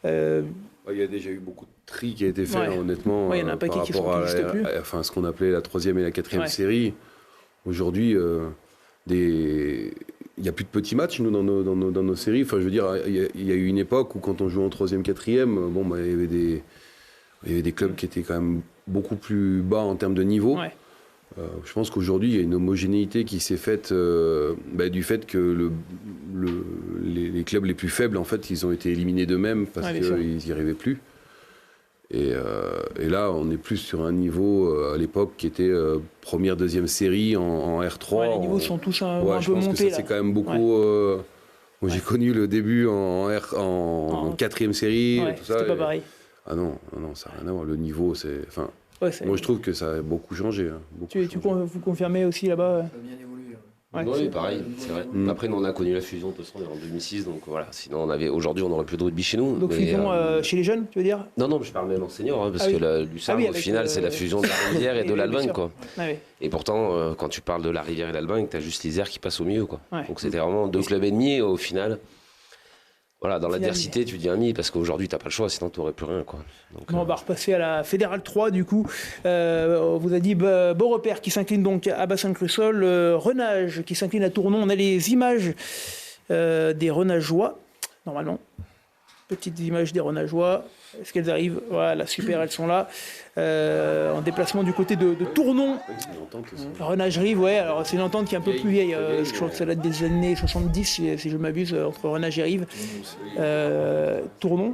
il y a déjà eu beaucoup de tri qui a été fait, honnêtement, il y en a un paquet qui n'existe plus. Enfin, ce qu'on appelait la 3e et la 4e série. Aujourd'hui, il n'y a plus de petits matchs nous, dans nos séries. Enfin, je veux dire, il y a eu une époque où quand on jouait en 3e, 4e, il y avait des clubs qui étaient quand même beaucoup plus bas en termes de niveau. Ouais. Je pense qu'aujourd'hui, il y a une homogénéité qui s'est faite du fait que les clubs les plus faibles, en fait, ils ont été éliminés d'eux-mêmes parce qu'ils n'y arrivaient plus. Et là, on est plus sur un niveau, à l'époque, qui était première, 2e série en R3. Ouais, les niveaux sont tous un peu montés. Je pense que ça, c'est quand même beaucoup... moi, j'ai connu le début en 4e série. Tout ça, c'était pas pareil. Ah non, ça n'a rien à voir. Le niveau, c'est... Enfin, moi, je trouve que ça a beaucoup changé. Vous confirmez aussi là-bas Ça a bien évolué. Oui, pareil, c'est vrai. Après, nous, on a connu la fusion, de toute façon, en 2006, donc voilà. Sinon, aujourd'hui, on n'aurait plus de rugby chez nous. Donc, fusion chez les jeunes, tu veux dire? Non, je parle même en senior, parce que l'USAM, au final, c'est la fusion de la Rivière et de l'Albingue, quoi. Et pourtant, quand tu parles de la Rivière et l'Albingue, tu as juste l'Isère qui passe au milieu, quoi. Donc, c'était vraiment 2 clubs ennemis, au final. Voilà, dans l'adversité, tu dis ennemi, parce qu'aujourd'hui, tu n'as pas le choix, sinon tu n'aurais plus rien, quoi. Donc, on va repasser à la Fédérale 3, du coup. On vous a dit Beau Repère qui s'incline donc à Bassin-Cresol, Renage qui s'incline à Tournon. On a les images des Renageois, normalement. Petites images des Renageois. Est-ce qu'elles arrivent? Voilà, super, elles sont là. En déplacement du côté de Tournon. Renage-Rive, alors c'est une entente qui est un peu plus vieille. Je crois que ça date des années 70, si je m'abuse, entre Renage et Rive. Tournon.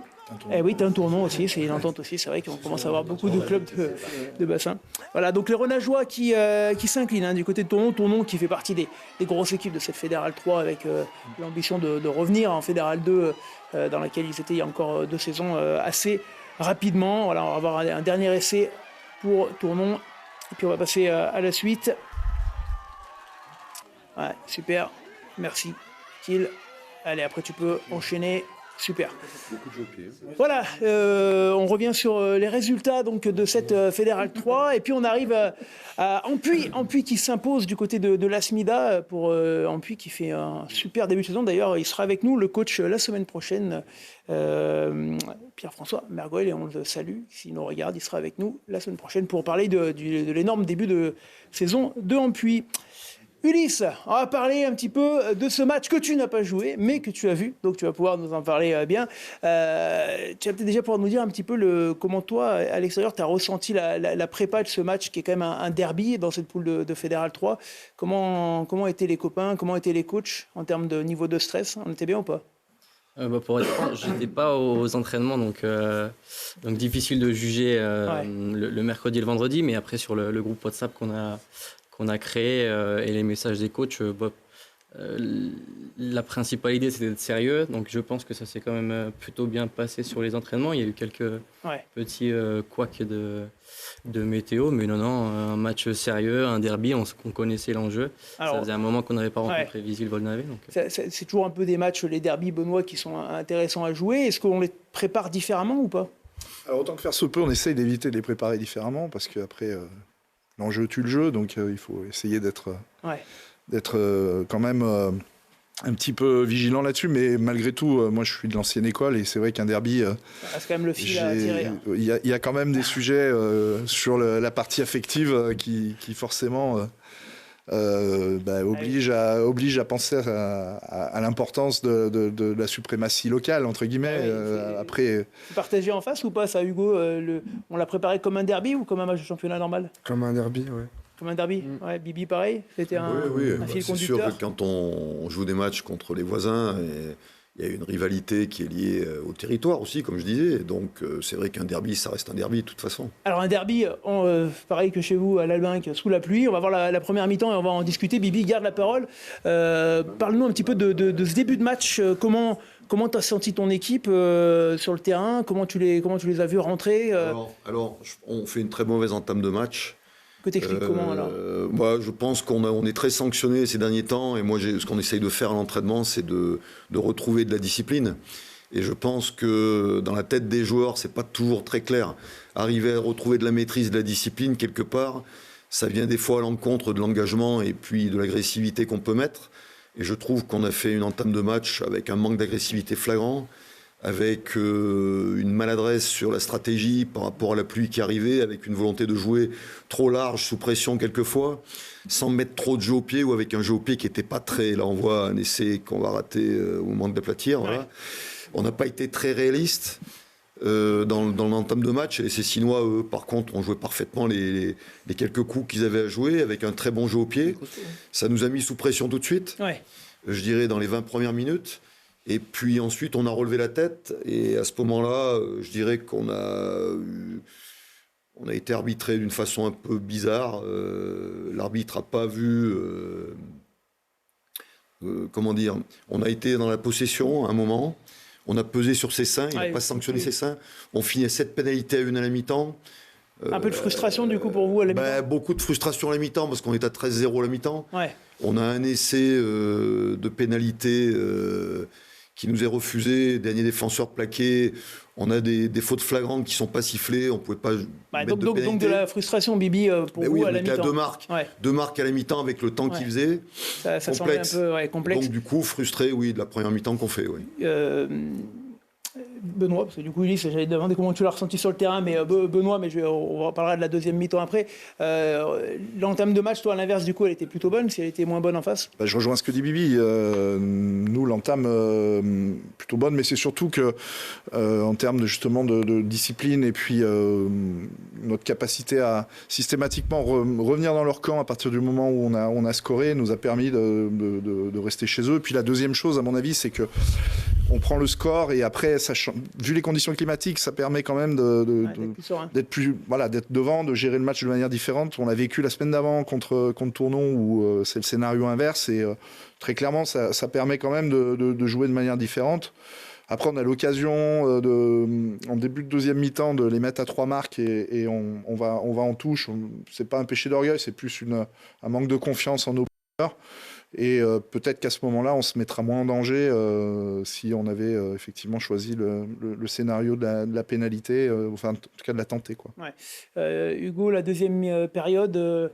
Oui, t'as un tournant aussi, c'est une entente aussi. C'est vrai qu'on commence à avoir beaucoup de clubs de bassin. Voilà, donc les Renageois qui s'inclinent du côté de Tournon. Tournon qui fait partie des grosses équipes de cette Fédérale 3 avec l'ambition de revenir en Fédérale 2 dans laquelle ils étaient il y a encore 2 saisons assez rapidement. Voilà, on va avoir un dernier essai pour Tournon. Et puis on va passer à la suite. Ouais, super. Merci. Kill. Allez, après tu peux enchaîner. Super. Voilà, on revient sur les résultats donc, de cette Fédérale 3 et puis on arrive à Ampuis qui s'impose du côté de l'Asmida pour Ampuis qui fait un super début de saison. D'ailleurs, il sera avec nous, le coach, la semaine prochaine, Pierre-François Mergoel, et on le salue. S'il nous regarde, il sera avec nous la semaine prochaine pour parler de l'énorme début de saison de Ampuis. Ulysse, on va parler un petit peu de ce match que tu n'as pas joué, mais que tu as vu, donc tu vas pouvoir nous en parler bien. Tu vas peut-être déjà pouvoir nous dire un petit peu comment toi, à l'extérieur, tu as ressenti la prépa de ce match, qui est quand même un derby dans cette poule de Fédérale 3. Comment étaient les copains, comment étaient les coachs en termes de niveau de stress? On était bien ou pas? Pour être franc, je n'étais pas aux entraînements, donc difficile de juger le mercredi et le vendredi, mais après sur le groupe WhatsApp qu'on a créé et les messages des coachs, la principale idée c'était d'être sérieux, donc je pense que ça s'est quand même plutôt bien passé sur les entraînements. Il y a eu quelques petits couacs de météo, mais non, un match sérieux, un derby, on connaissait l'enjeu. Ça faisait un moment qu'on n'avait pas rencontré Visil-Volnavé. C'est toujours un peu des matchs, les derbys, Benoît, qui sont intéressants à jouer. Est-ce qu'on les prépare différemment ou pas? Alors, autant que faire se peut, on essaye d'éviter de les préparer différemment, parce qu'après... l'enjeu tue le jeu, donc il faut essayer d'être quand même un petit peu vigilant là-dessus. Mais malgré tout, moi je suis de l'ancienne école et c'est vrai qu'un derby... ça reste quand même le fil à tirer. Il y a quand même des sujets sur la partie affective qui forcément oblige à penser à l'importance de la suprématie locale, entre guillemets. Après, partagé en face ou pas ça, Hugo? On l'a préparé comme un derby ou comme un match de championnat normal? Comme un derby, ouais. Comme un derby, ouais. Bibi, pareil. C'était un fil conducteur. C'est sûr que quand on joue des matchs contre les voisins, il y a une rivalité qui est liée au territoire aussi, comme je disais. Donc c'est vrai qu'un derby, ça reste un derby de toute façon. Alors un derby, pareil que chez vous à l'Albinque, sous la pluie. On va voir la première mi-temps et on va en discuter. Bibi, garde la parole. Parle-nous un petit peu de ce début de match. Comment tu as senti ton équipe sur le terrain? Comment tu les as vus rentrer? Alors, on fait une très mauvaise entame de match. Que t'expliques comment alors? Moi, je pense qu'on est très sanctionné ces derniers temps, et moi, ce qu'on essaye de faire à l'entraînement, c'est de retrouver de la discipline. Et je pense que dans la tête des joueurs, c'est pas toujours très clair. Arriver à retrouver de la maîtrise, de la discipline quelque part, ça vient des fois à l'encontre de l'engagement et puis de l'agressivité qu'on peut mettre. Et je trouve qu'on a fait une entame de match avec un manque d'agressivité flagrant, avec une maladresse sur la stratégie par rapport à la pluie qui arrivait, avec une volonté de jouer trop large, sous pression quelquefois, sans mettre trop de jeu au pied ou avec un jeu au pied qui n'était pas très... Là, on voit un essai qu'on va rater au moment de l'aplatir. Ouais. Voilà. On n'a pas été très réaliste dans l'entame de match. Et les Cessinois, eux, par contre, ont joué parfaitement les quelques coups qu'ils avaient à jouer, avec un très bon jeu au pied. Ça nous a mis sous pression tout de suite, je dirais dans les 20 premières minutes. Et puis ensuite, on a relevé la tête. Et à ce moment-là, je dirais qu'on a été arbitré d'une façon un peu bizarre. L'arbitre n'a pas vu... comment dire? On a été dans la possession à un moment. On a pesé sur ses seins. Il n'a pas sanctionné ses seins. On finit 7 pénalités à 1 à la mi-temps. Un peu de frustration du coup pour vous à la mi-temps? Beaucoup de frustration à la mi-temps parce qu'on est à 13-0 à la mi-temps. Ouais. On a un essai de pénalité... qui nous est refusé, dernier défenseur plaqué. On a des fautes flagrantes qui ne sont pas sifflées, on ne pouvait pas mettre de pénalité. Donc de la frustration, Bibi, pour vous à la mi-temps. Deux marques à la mi-temps avec le temps qu'il faisait. Ça semblait un peu complexe. Donc du coup, frustré, de la première mi-temps qu'on fait. Benoît, parce que du coup, Ulysse, j'allais te demander comment tu l'as ressenti sur le terrain, mais Benoît, on parlera de la deuxième mi-temps après. L'entame de match, toi, à l'inverse, du coup, elle était plutôt bonne, si elle était moins bonne en face? Je rejoins ce que dit Bibi. Nous, l'entame, plutôt bonne, mais c'est surtout que, en termes de discipline et puis notre capacité à systématiquement revenir dans leur camp à partir du moment où on a scoré, nous a permis de rester chez eux. Puis la deuxième chose, à mon avis, c'est que on prend le score et après, vu les conditions climatiques, ça permet quand même d'être devant, de gérer le match de manière différente. On l'a vécu la semaine d'avant contre Tournon où c'est le scénario inverse et très clairement, ça permet quand même de jouer de manière différente. Après, on a l'occasion, en début de deuxième mi-temps, de les mettre à 3 marques et on va en touche. C'est pas un péché d'orgueil, c'est plus un manque de confiance en nos joueurs. Et peut-être qu'à ce moment-là, on se mettra moins en danger si on avait effectivement choisi le scénario de la pénalité, enfin en tout cas de la tenter, quoi. Ouais. Hugo, la deuxième période,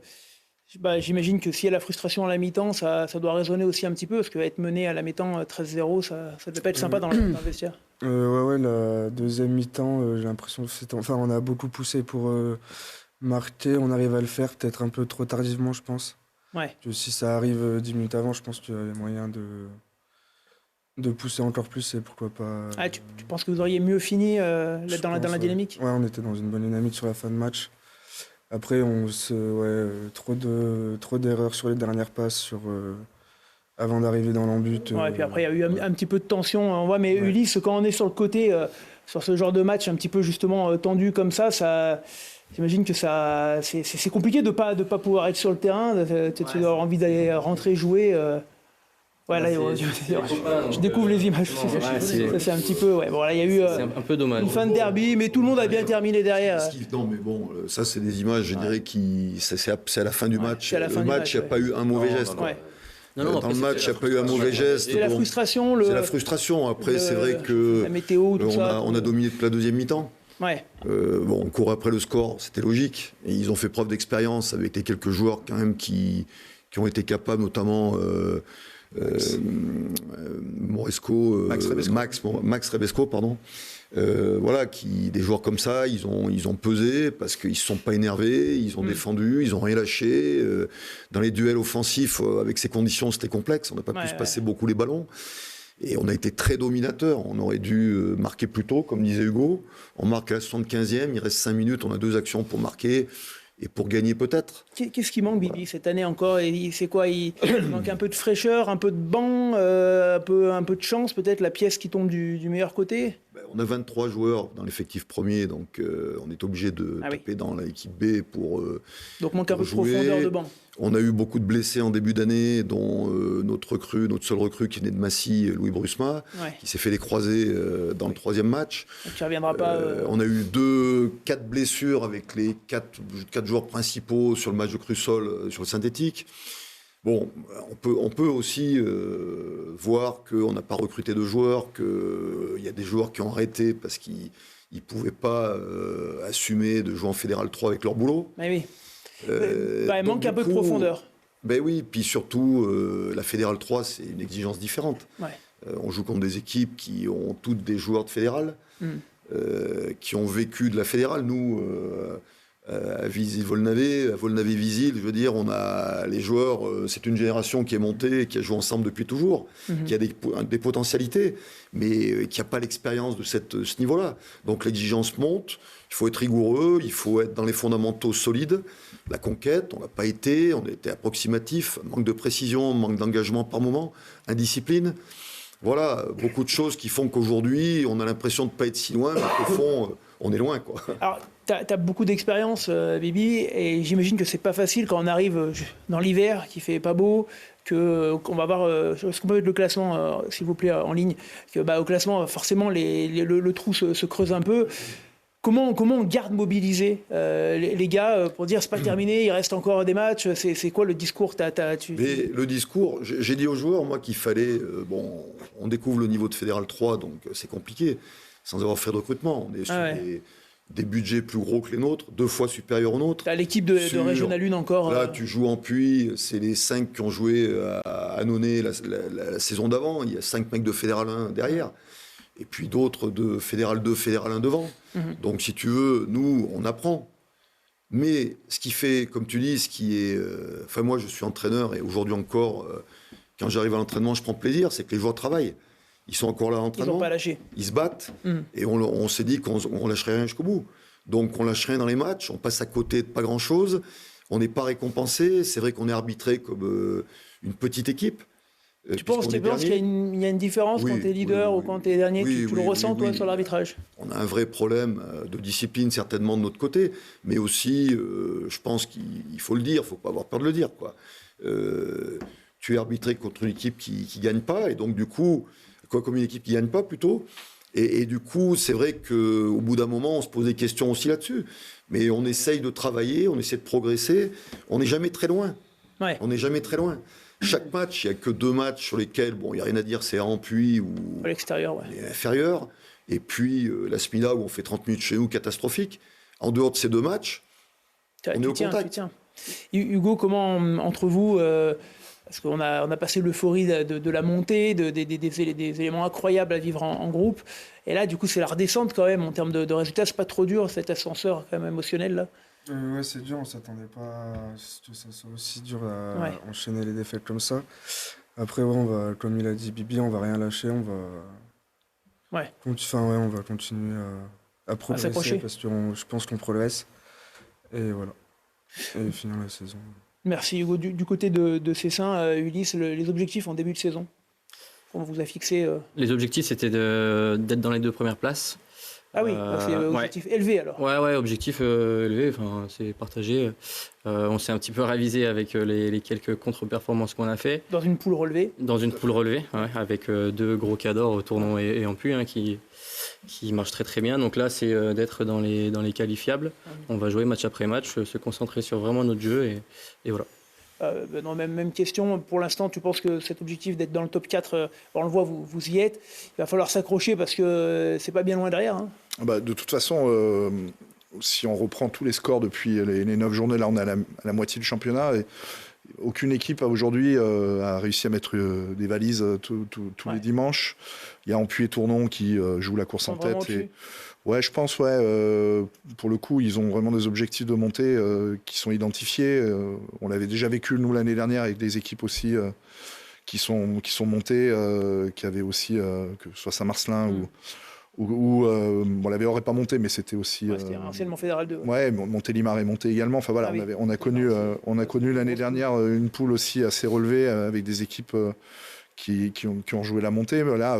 j'imagine que s'il y a la frustration à la mi-temps, ça doit résonner aussi un petit peu, parce qu'être mené à la mi-temps 13-0, ça ne devait pas être sympa dans le vestiaire. Ouais, la deuxième mi-temps, j'ai l'impression que on a beaucoup poussé pour marquer, on arrive à le faire peut-être un peu trop tardivement, je pense. Ouais. Que si ça arrive 10 minutes avant, je pense qu'il y a moyen de pousser encore plus et pourquoi pas... Tu penses que vous auriez mieux fini dans la dynamique ? Ouais, on était dans une bonne dynamique sur la fin de match. Après, trop d'erreurs sur les dernières passes avant d'arriver dans l'embut. Ouais, et puis après, il y a eu un petit peu de tension. On voit, mais Ulysse, quand on est sur le côté, sur ce genre de match un petit peu justement tendu comme ça, j'imagine que c'est compliqué de pas pouvoir être sur le terrain, d'avoir envie d'aller rentrer jouer. Je découvre les images. C'est un petit peu. Ouais. Bon, là, il y a eu un peu dommage. Une fin de derby, mais tout le monde a bien terminé derrière. Non, mais bon, ça, c'est des images, je dirais, c'est à la fin du match. Le match, il n'y a pas eu un mauvais geste. Dans le match, il n'y a pas eu un mauvais geste. C'est la frustration. C'est la frustration. Après, c'est vrai que la météo, on a dominé toute la deuxième mi-temps. Ouais. On court après le score, c'était logique. Et ils ont fait preuve d'expérience avec les quelques joueurs quand même qui ont été capables, notamment Moresco, Max Rebesco, pardon. Des joueurs comme ça, ils ont pesé parce qu'ils ne se sont pas énervés, ils ont défendu, ils n'ont rien lâché. Dans les duels offensifs, avec ces conditions, c'était complexe. On n'a pas pu se passer beaucoup les ballons. Et on a été très dominateur. On aurait dû marquer plus tôt, comme disait Hugo. On marque à la 75e, il reste 5 minutes, on a 2 actions pour marquer et pour gagner peut-être. Qu'est-ce qui manque, Bibi, cette année encore? C'est quoi? Il manque un peu de fraîcheur, un peu de banc, un peu de chance, peut-être la pièce qui tombe du meilleur côté? On a 23 joueurs dans l'effectif premier, donc on est obligé de taper dans l'équipe B pour donc manque un peu de jouer. profondeur de banc. On a eu beaucoup de blessés en début d'année, dont notre seul recrue qui venait de Massy, Louis Brusma, qui s'est fait les croisés dans le 3e match. Donc il reviendra pas. On a eu 4 blessures avec les 4 joueurs principaux sur le match de Crussol, sur le synthétique. Bon, on peut aussi voir qu'on n'a pas recruté de joueurs, qu'il y a des joueurs qui ont arrêté parce qu'ils ne pouvaient pas assumer de jouer en Fédéral 3 avec leur boulot. Mais oui. Il manque un peu de profondeur. Ben oui, puis surtout, la Fédéral 3, c'est une exigence différente. Ouais. On joue contre des équipes qui ont toutes des joueurs de Fédéral, qui ont vécu de la Fédérale. Nous, à Volnavé-Visil, je veux dire, on a les joueurs, c'est une génération qui est montée, qui a joué ensemble depuis toujours, qui a des potentialités, mais qui n'a pas l'expérience de ce niveau-là. Donc l'exigence monte, il faut être rigoureux, il faut être dans les fondamentaux solides. La conquête, on n'a pas été, on a été approximatif, manque de précision, manque d'engagement par moment, indiscipline. Voilà, beaucoup de choses qui font qu'aujourd'hui, on a l'impression de ne pas être si loin, mais qu'au fond, on est loin, quoi. Alors, tu as beaucoup d'expérience, Bibi, et j'imagine que c'est pas facile quand on arrive dans l'hiver, qui fait pas beau, qu'on va voir, est-ce qu'on peut mettre le classement, s'il vous plaît, en ligne, au classement, forcément, le trou se creuse un peu. Comment on garde mobilisés les gars pour dire c'est pas terminé, il reste encore des matchs? C'est quoi le discours? Mais le discours, j'ai dit aux joueurs, moi, qu'il fallait... on découvre le niveau de Fédéral 3, donc c'est compliqué, sans avoir fait de recrutement. On est sur des budgets plus gros que les nôtres, 2 fois supérieurs aux nôtres. T'as l'équipe de Régional 1 encore. Là, tu joues en Puy, c'est les 5 qui ont joué à Annonay la saison d'avant. Il y a 5 mecs de Fédéral 1 derrière. Et puis d'autres de Fédéral 2, Fédéral 1 devant. Donc, si tu veux, nous, on apprend. Mais ce qui fait, comme tu dis, ce qui est... moi, je suis entraîneur et aujourd'hui encore, quand j'arrive à l'entraînement, je prends plaisir, c'est que les joueurs travaillent. Ils sont encore là à l'entraînement. Ils n'ont pas lâché. Ils se battent. Et on s'est dit qu'on lâcherait rien jusqu'au bout. Donc, on lâche rien dans les matchs. On passe à côté de pas grand-chose. On n'est pas récompensé. C'est vrai qu'on est arbitré comme une petite équipe. Tu penses qu'il y a une différence quand tu es leader ou quand tu es dernier? Tu le ressens, toi, sur l'arbitrage? On a un vrai problème de discipline, certainement, de notre côté. Mais aussi, je pense qu'il faut le dire, il ne faut pas avoir peur de le dire, quoi. Tu es arbitré contre une équipe qui ne gagne pas, et donc, du coup, comme une équipe qui ne gagne pas, plutôt. Et du coup, c'est vrai qu'au bout d'un moment, on se pose des questions aussi là-dessus. Mais on essaye de travailler, on essaie de progresser. On n'est jamais très loin. Ouais. On n'est jamais très loin. Chaque match, il n'y a que 2 matchs sur lesquels, il n'y a rien à dire, c'est à Ampuis ou à l'extérieur, inférieur. Et puis la SMILA où on fait 30 minutes chez nous, catastrophique. En dehors de ces 2 matchs, on est au contact. Hugo, comment, entre vous, parce qu'on a passé l'euphorie de la montée, des éléments incroyables à vivre en groupe. Et là, du coup, c'est la redescente quand même en termes de résultats. C'est pas trop dur, cet ascenseur quand même émotionnel là? Ouais, c'est dur, on s'attendait pas à ce que ça soit aussi dur à enchaîner les défaites comme ça. Après, on va, comme il a dit Bibi, on va rien lâcher, on va continuer à progresser parce que je pense qu'on progresse. Et voilà. Et finir la saison. Merci Hugo. Du côté de Cessin, Ulysse, les objectifs en début de saison, on vous a fixé Les objectifs, c'était d'être dans les 2 premières places. Ah oui, c'est objectif élevé alors. Ouais, objectif élevé, c'est partagé. On s'est un petit peu ravisé avec les quelques contre-performances qu'on a fait. Dans une poule relevée? Dans une poule relevée, avec 2 gros cadors, Tournon et Ampuis, qui marchent très très bien. Donc là, c'est d'être dans les qualifiables. On va jouer match après match, se concentrer sur vraiment notre jeu et voilà. Non, même question, pour l'instant, tu penses que cet objectif d'être dans le top 4, on le voit, vous y êtes, il va falloir s'accrocher parce que c'est pas bien loin derrière, hein. De toute façon, si on reprend tous les scores depuis les 9 journées, là on est à la moitié du championnat, et aucune équipe aujourd'hui a réussi à mettre des valises tous les dimanches. Il y a Ampuis et Tournon qui jouent la course en tête. Ouais, je pense, pour le coup, ils ont vraiment des objectifs de montée qui sont identifiés. On l'avait déjà vécu, nous, l'année dernière, avec des équipes aussi qui sont montées, qui avaient aussi, que ce soit Saint-Marcelin ou la VO n'aurait pas monté, mais c'était aussi... c'était anciennement Fédéral 2. Ouais, Montélimar est monté également. Enfin voilà, on a connu l'année dernière une poule aussi assez relevée avec des équipes... Qui ont joué la montée. Là,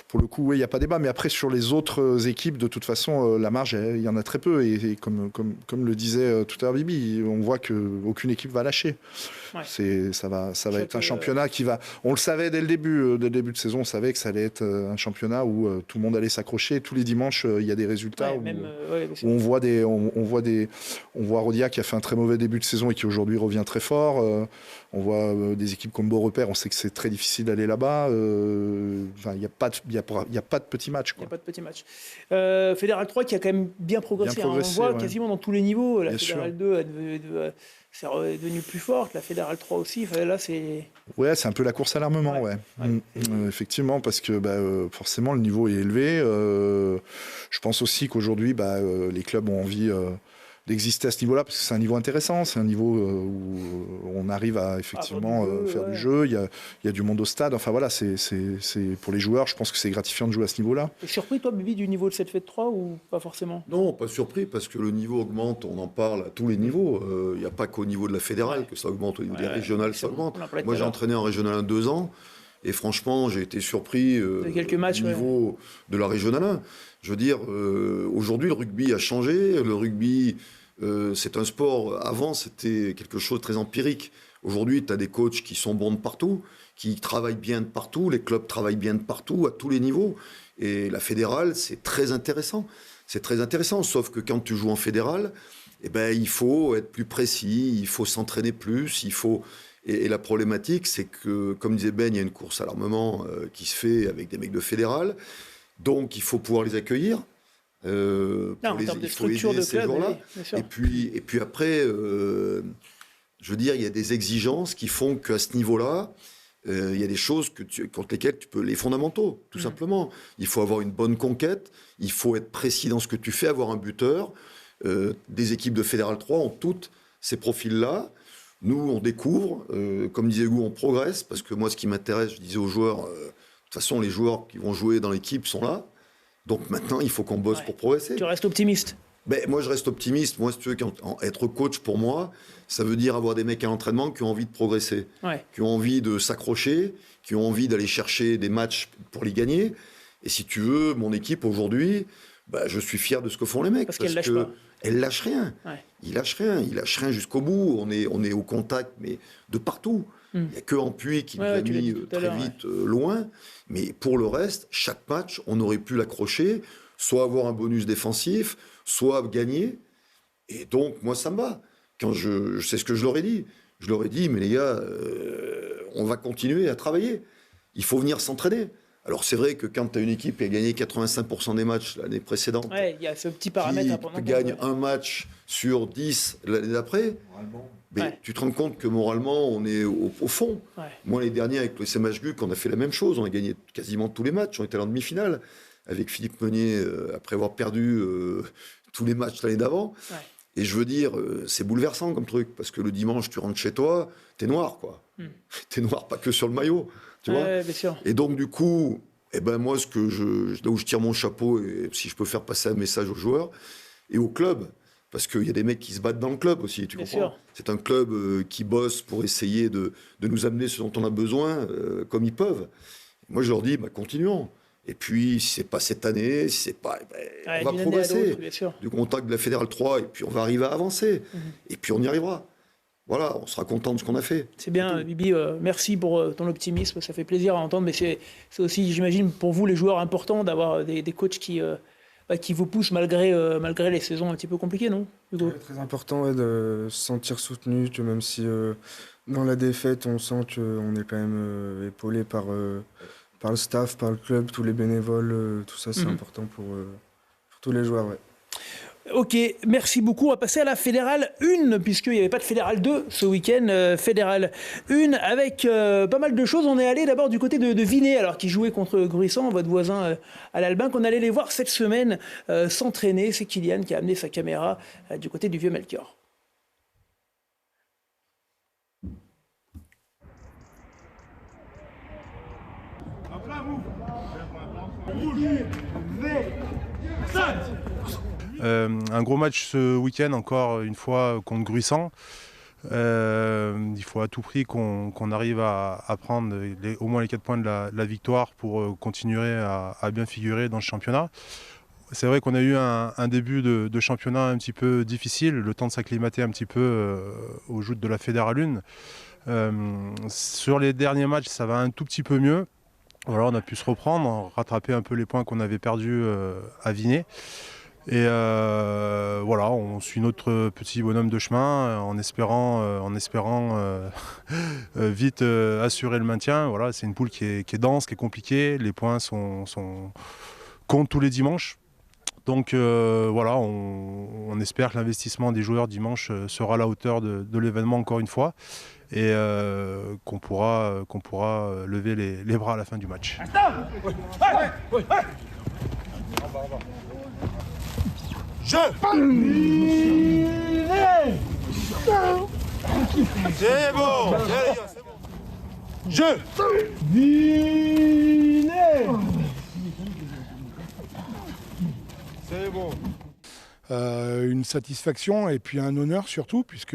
pour le coup, il n'y a pas débat. Mais après, sur les autres équipes, de toute façon, la marge, il y en a très peu. Et comme le disait tout à l'heure Bibi, on voit qu'aucune équipe va lâcher. Ouais. Ça va être un championnat qui va... On le savait dès le début de saison, on savait que ça allait être un championnat où tout le monde allait s'accrocher. Tous les dimanches, il y a des résultats où on voit Rodia qui a fait un très mauvais début de saison et qui aujourd'hui revient très fort. On voit des équipes comme Beau Repère, on sait que c'est très difficile d'aller là-bas. Il n'y a pas de petits matchs. Il n'y a pas de petits matchs. Fédéral 3 qui a quand même bien progressé. On voit quasiment dans tous les niveaux. La Fédéral 2 c'est devenu plus forte. La Fédéral 3 aussi. Là, c'est... Ouais, c'est un peu la course à l'armement. Effectivement, parce que forcément, le niveau est élevé. Je pense aussi qu'aujourd'hui, les clubs ont envie... d'exister à ce niveau-là, parce que c'est un niveau intéressant, c'est un niveau où on arrive à effectivement faire du jeu, il y a du monde au stade, enfin voilà, c'est pour les joueurs, je pense que c'est gratifiant de jouer à ce niveau-là. T'es surpris toi, Bibi, du niveau de cette fête 3 ou pas forcément? Non, pas surpris, parce que le niveau augmente, on en parle à tous les niveaux, il n'y a pas qu'au niveau de la fédérale que ça augmente, au niveau des régionales ça augmente. Moi j'ai entraîné en régional 1 2 ans, et franchement j'ai été surpris du niveau de la régionale 1. Je veux dire, aujourd'hui le rugby a changé, le rugby... c'est un sport, avant c'était quelque chose de très empirique. Aujourd'hui, tu as des coachs qui sont bons de partout, qui travaillent bien de partout, les clubs travaillent bien de partout, à tous les niveaux. Et la fédérale, c'est très intéressant. C'est très intéressant, sauf que quand tu joues en fédérale, il faut être plus précis, il faut s'entraîner plus, il faut... Et la problématique, c'est que, comme disait Ben, il y a une course à l'armement qui se fait avec des mecs de fédérale, donc il faut pouvoir les accueillir. En termes de structure de club, et puis après, je veux dire, il y a des exigences qui font qu'à ce niveau-là, il y a des choses contre lesquelles tu peux... Les fondamentaux, tout simplement. Il faut avoir une bonne conquête, il faut être précis dans ce que tu fais, avoir un buteur. Des équipes de Fédéral 3 ont toutes ces profils-là. Nous, on découvre, comme disait Hugo, on progresse, parce que moi, ce qui m'intéresse, je disais aux joueurs, de toute façon, les joueurs qui vont jouer dans l'équipe sont là. Donc maintenant, il faut qu'on bosse pour progresser. Tu restes optimiste? Moi, je reste optimiste. Moi, si tu veux, être coach, pour moi, ça veut dire avoir des mecs à l'entraînement qui ont envie de progresser, qui ont envie de s'accrocher, qui ont envie d'aller chercher des matchs pour les gagner. Et si tu veux, mon équipe, aujourd'hui, je suis fier de ce que font les mecs. Parce qu'elle lâche pas. Elle lâche rien. Ils lâchent rien. Ils lâchent rien jusqu'au bout. On est au contact, mais de partout. Il n'y a que Ampuy qui nous a mis très vite loin. Mais pour le reste, chaque match, on aurait pu l'accrocher, soit avoir un bonus défensif, soit gagner. Et donc, moi, ça me va. Quand je sais ce que je leur ai dit. Je leur ai dit, mais les gars, on va continuer à travailler. Il faut venir s'entraîner. Alors, c'est vrai que quand tu as une équipe qui a gagné 85% des matchs l'année précédente, il y a ce petit paramètre à prendre en compte. Qui gagne un match sur 10 l'année d'après, tu te rends compte que moralement, on est au fond. Moi, l'année dernière, avec le SMHGUC, on a fait la même chose. On a gagné quasiment tous les matchs. On était en demi-finale avec Philippe Meunier, après avoir perdu tous les matchs l'année d'avant. Et je veux dire, c'est bouleversant comme truc, parce que le dimanche, tu rentres chez toi, t'es noir, quoi. T'es noir, pas que sur le maillot, tu vois. Bien sûr. Et donc, du coup, moi, là où je tire mon chapeau, et si je peux faire passer un message aux joueurs et au club, parce qu'il y a des mecs qui se battent dans le club aussi, tu comprends. C'est un club qui bosse pour essayer de nous amener ce dont on a besoin, comme ils peuvent. Moi, je leur dis, continuons. Et puis, si c'est pas cette année, si c'est pas, on va progresser du contact de la Fédérale 3, et puis on va arriver à avancer. Et puis on y arrivera. Voilà, on sera content de ce qu'on a fait. C'est bien, Bibi, merci pour ton optimisme, ça fait plaisir à entendre, mais c'est aussi, j'imagine, pour vous, les joueurs, important d'avoir des coachs qui vous poussent malgré les saisons un petit peu compliquées, non, Hugo ? C'est très important de se sentir soutenu, que même si dans la défaite, on sent qu'on est quand même épaulé par le staff, par le club, tous les bénévoles, tout ça, c'est important pour tous les joueurs. Ok, merci beaucoup. On va passer à la Fédérale 1, puisqu'il n'y avait pas de Fédérale 2 ce week-end. Fédérale 1 avec pas mal de choses. On est allé d'abord du côté de Vinay, alors qui jouait contre Gruissant, votre voisin à l'Albin, qu'on allait les voir cette semaine s'entraîner. C'est Kylian qui a amené sa caméra du côté du Vieux-Melchior. Un gros match ce week-end, encore une fois, contre Gruissant. Il faut à tout prix qu'on arrive à prendre au moins les 4 points de la victoire pour continuer à bien figurer dans le championnat. C'est vrai qu'on a eu un début de championnat un petit peu difficile, le temps de s'acclimater un petit peu aux joutes de la Fédérale 1. Sur les derniers matchs, ça va un tout petit peu mieux. Voilà, on a pu se reprendre, rattraper un peu les points qu'on avait perdus à Vinay. Et voilà, on suit notre petit bonhomme de chemin en espérant vite assurer le maintien. Voilà, c'est une poule qui est dense, qui est compliquée. Les points comptent tous les dimanches. Donc voilà, on espère que l'investissement des joueurs dimanche sera à la hauteur de l'événement encore une fois et qu'on pourra lever les bras à la fin du match. C'est bon, c'est bon. C'est bon. Une satisfaction et puis un honneur surtout, puisque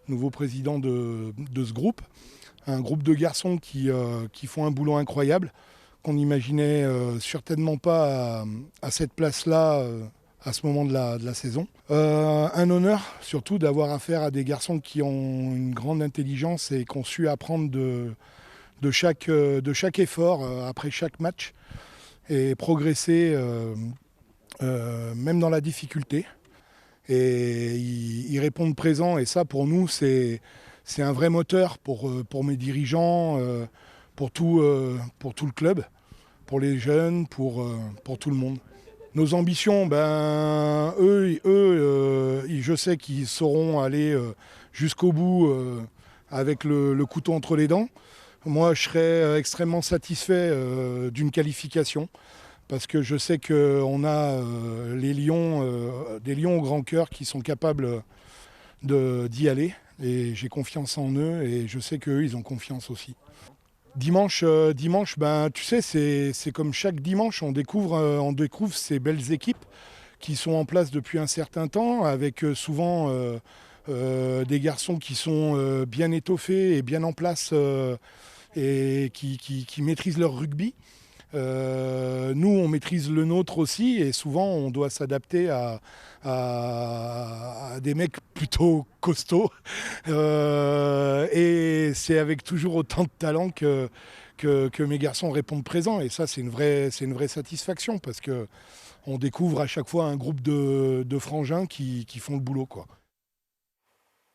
nouveau président de ce groupe, un groupe de garçons qui font un boulot incroyable, qu'on n'imaginait certainement pas à cette place-là à ce moment de la saison. Un honneur surtout d'avoir affaire à des garçons qui ont une grande intelligence et qui ont su apprendre de chaque effort après chaque match et progresser même dans la difficulté. Et ils répondent présents et ça pour nous c'est un vrai moteur pour mes dirigeants, pour tout le club, pour les jeunes, pour tout le monde. Nos ambitions, eux, je sais qu'ils sauront aller jusqu'au bout avec le couteau entre les dents. Moi, je serais extrêmement satisfait d'une qualification parce que je sais qu'on a des lions au grand cœur qui sont capables d'y aller. Et j'ai confiance en eux et je sais qu'eux, ils ont confiance aussi. Dimanche, tu sais, c'est comme chaque dimanche, on découvre ces belles équipes qui sont en place depuis un certain temps, avec souvent des garçons qui sont bien étoffés et bien en place et qui maîtrisent leur rugby. Nous, on maîtrise le nôtre aussi et souvent, on doit s'adapter à des mecs plutôt costauds. Et c'est avec toujours autant de talent que mes garçons répondent présents. Et ça, c'est une vraie satisfaction parce qu'on découvre à chaque fois un groupe de frangins qui font le boulot, quoi.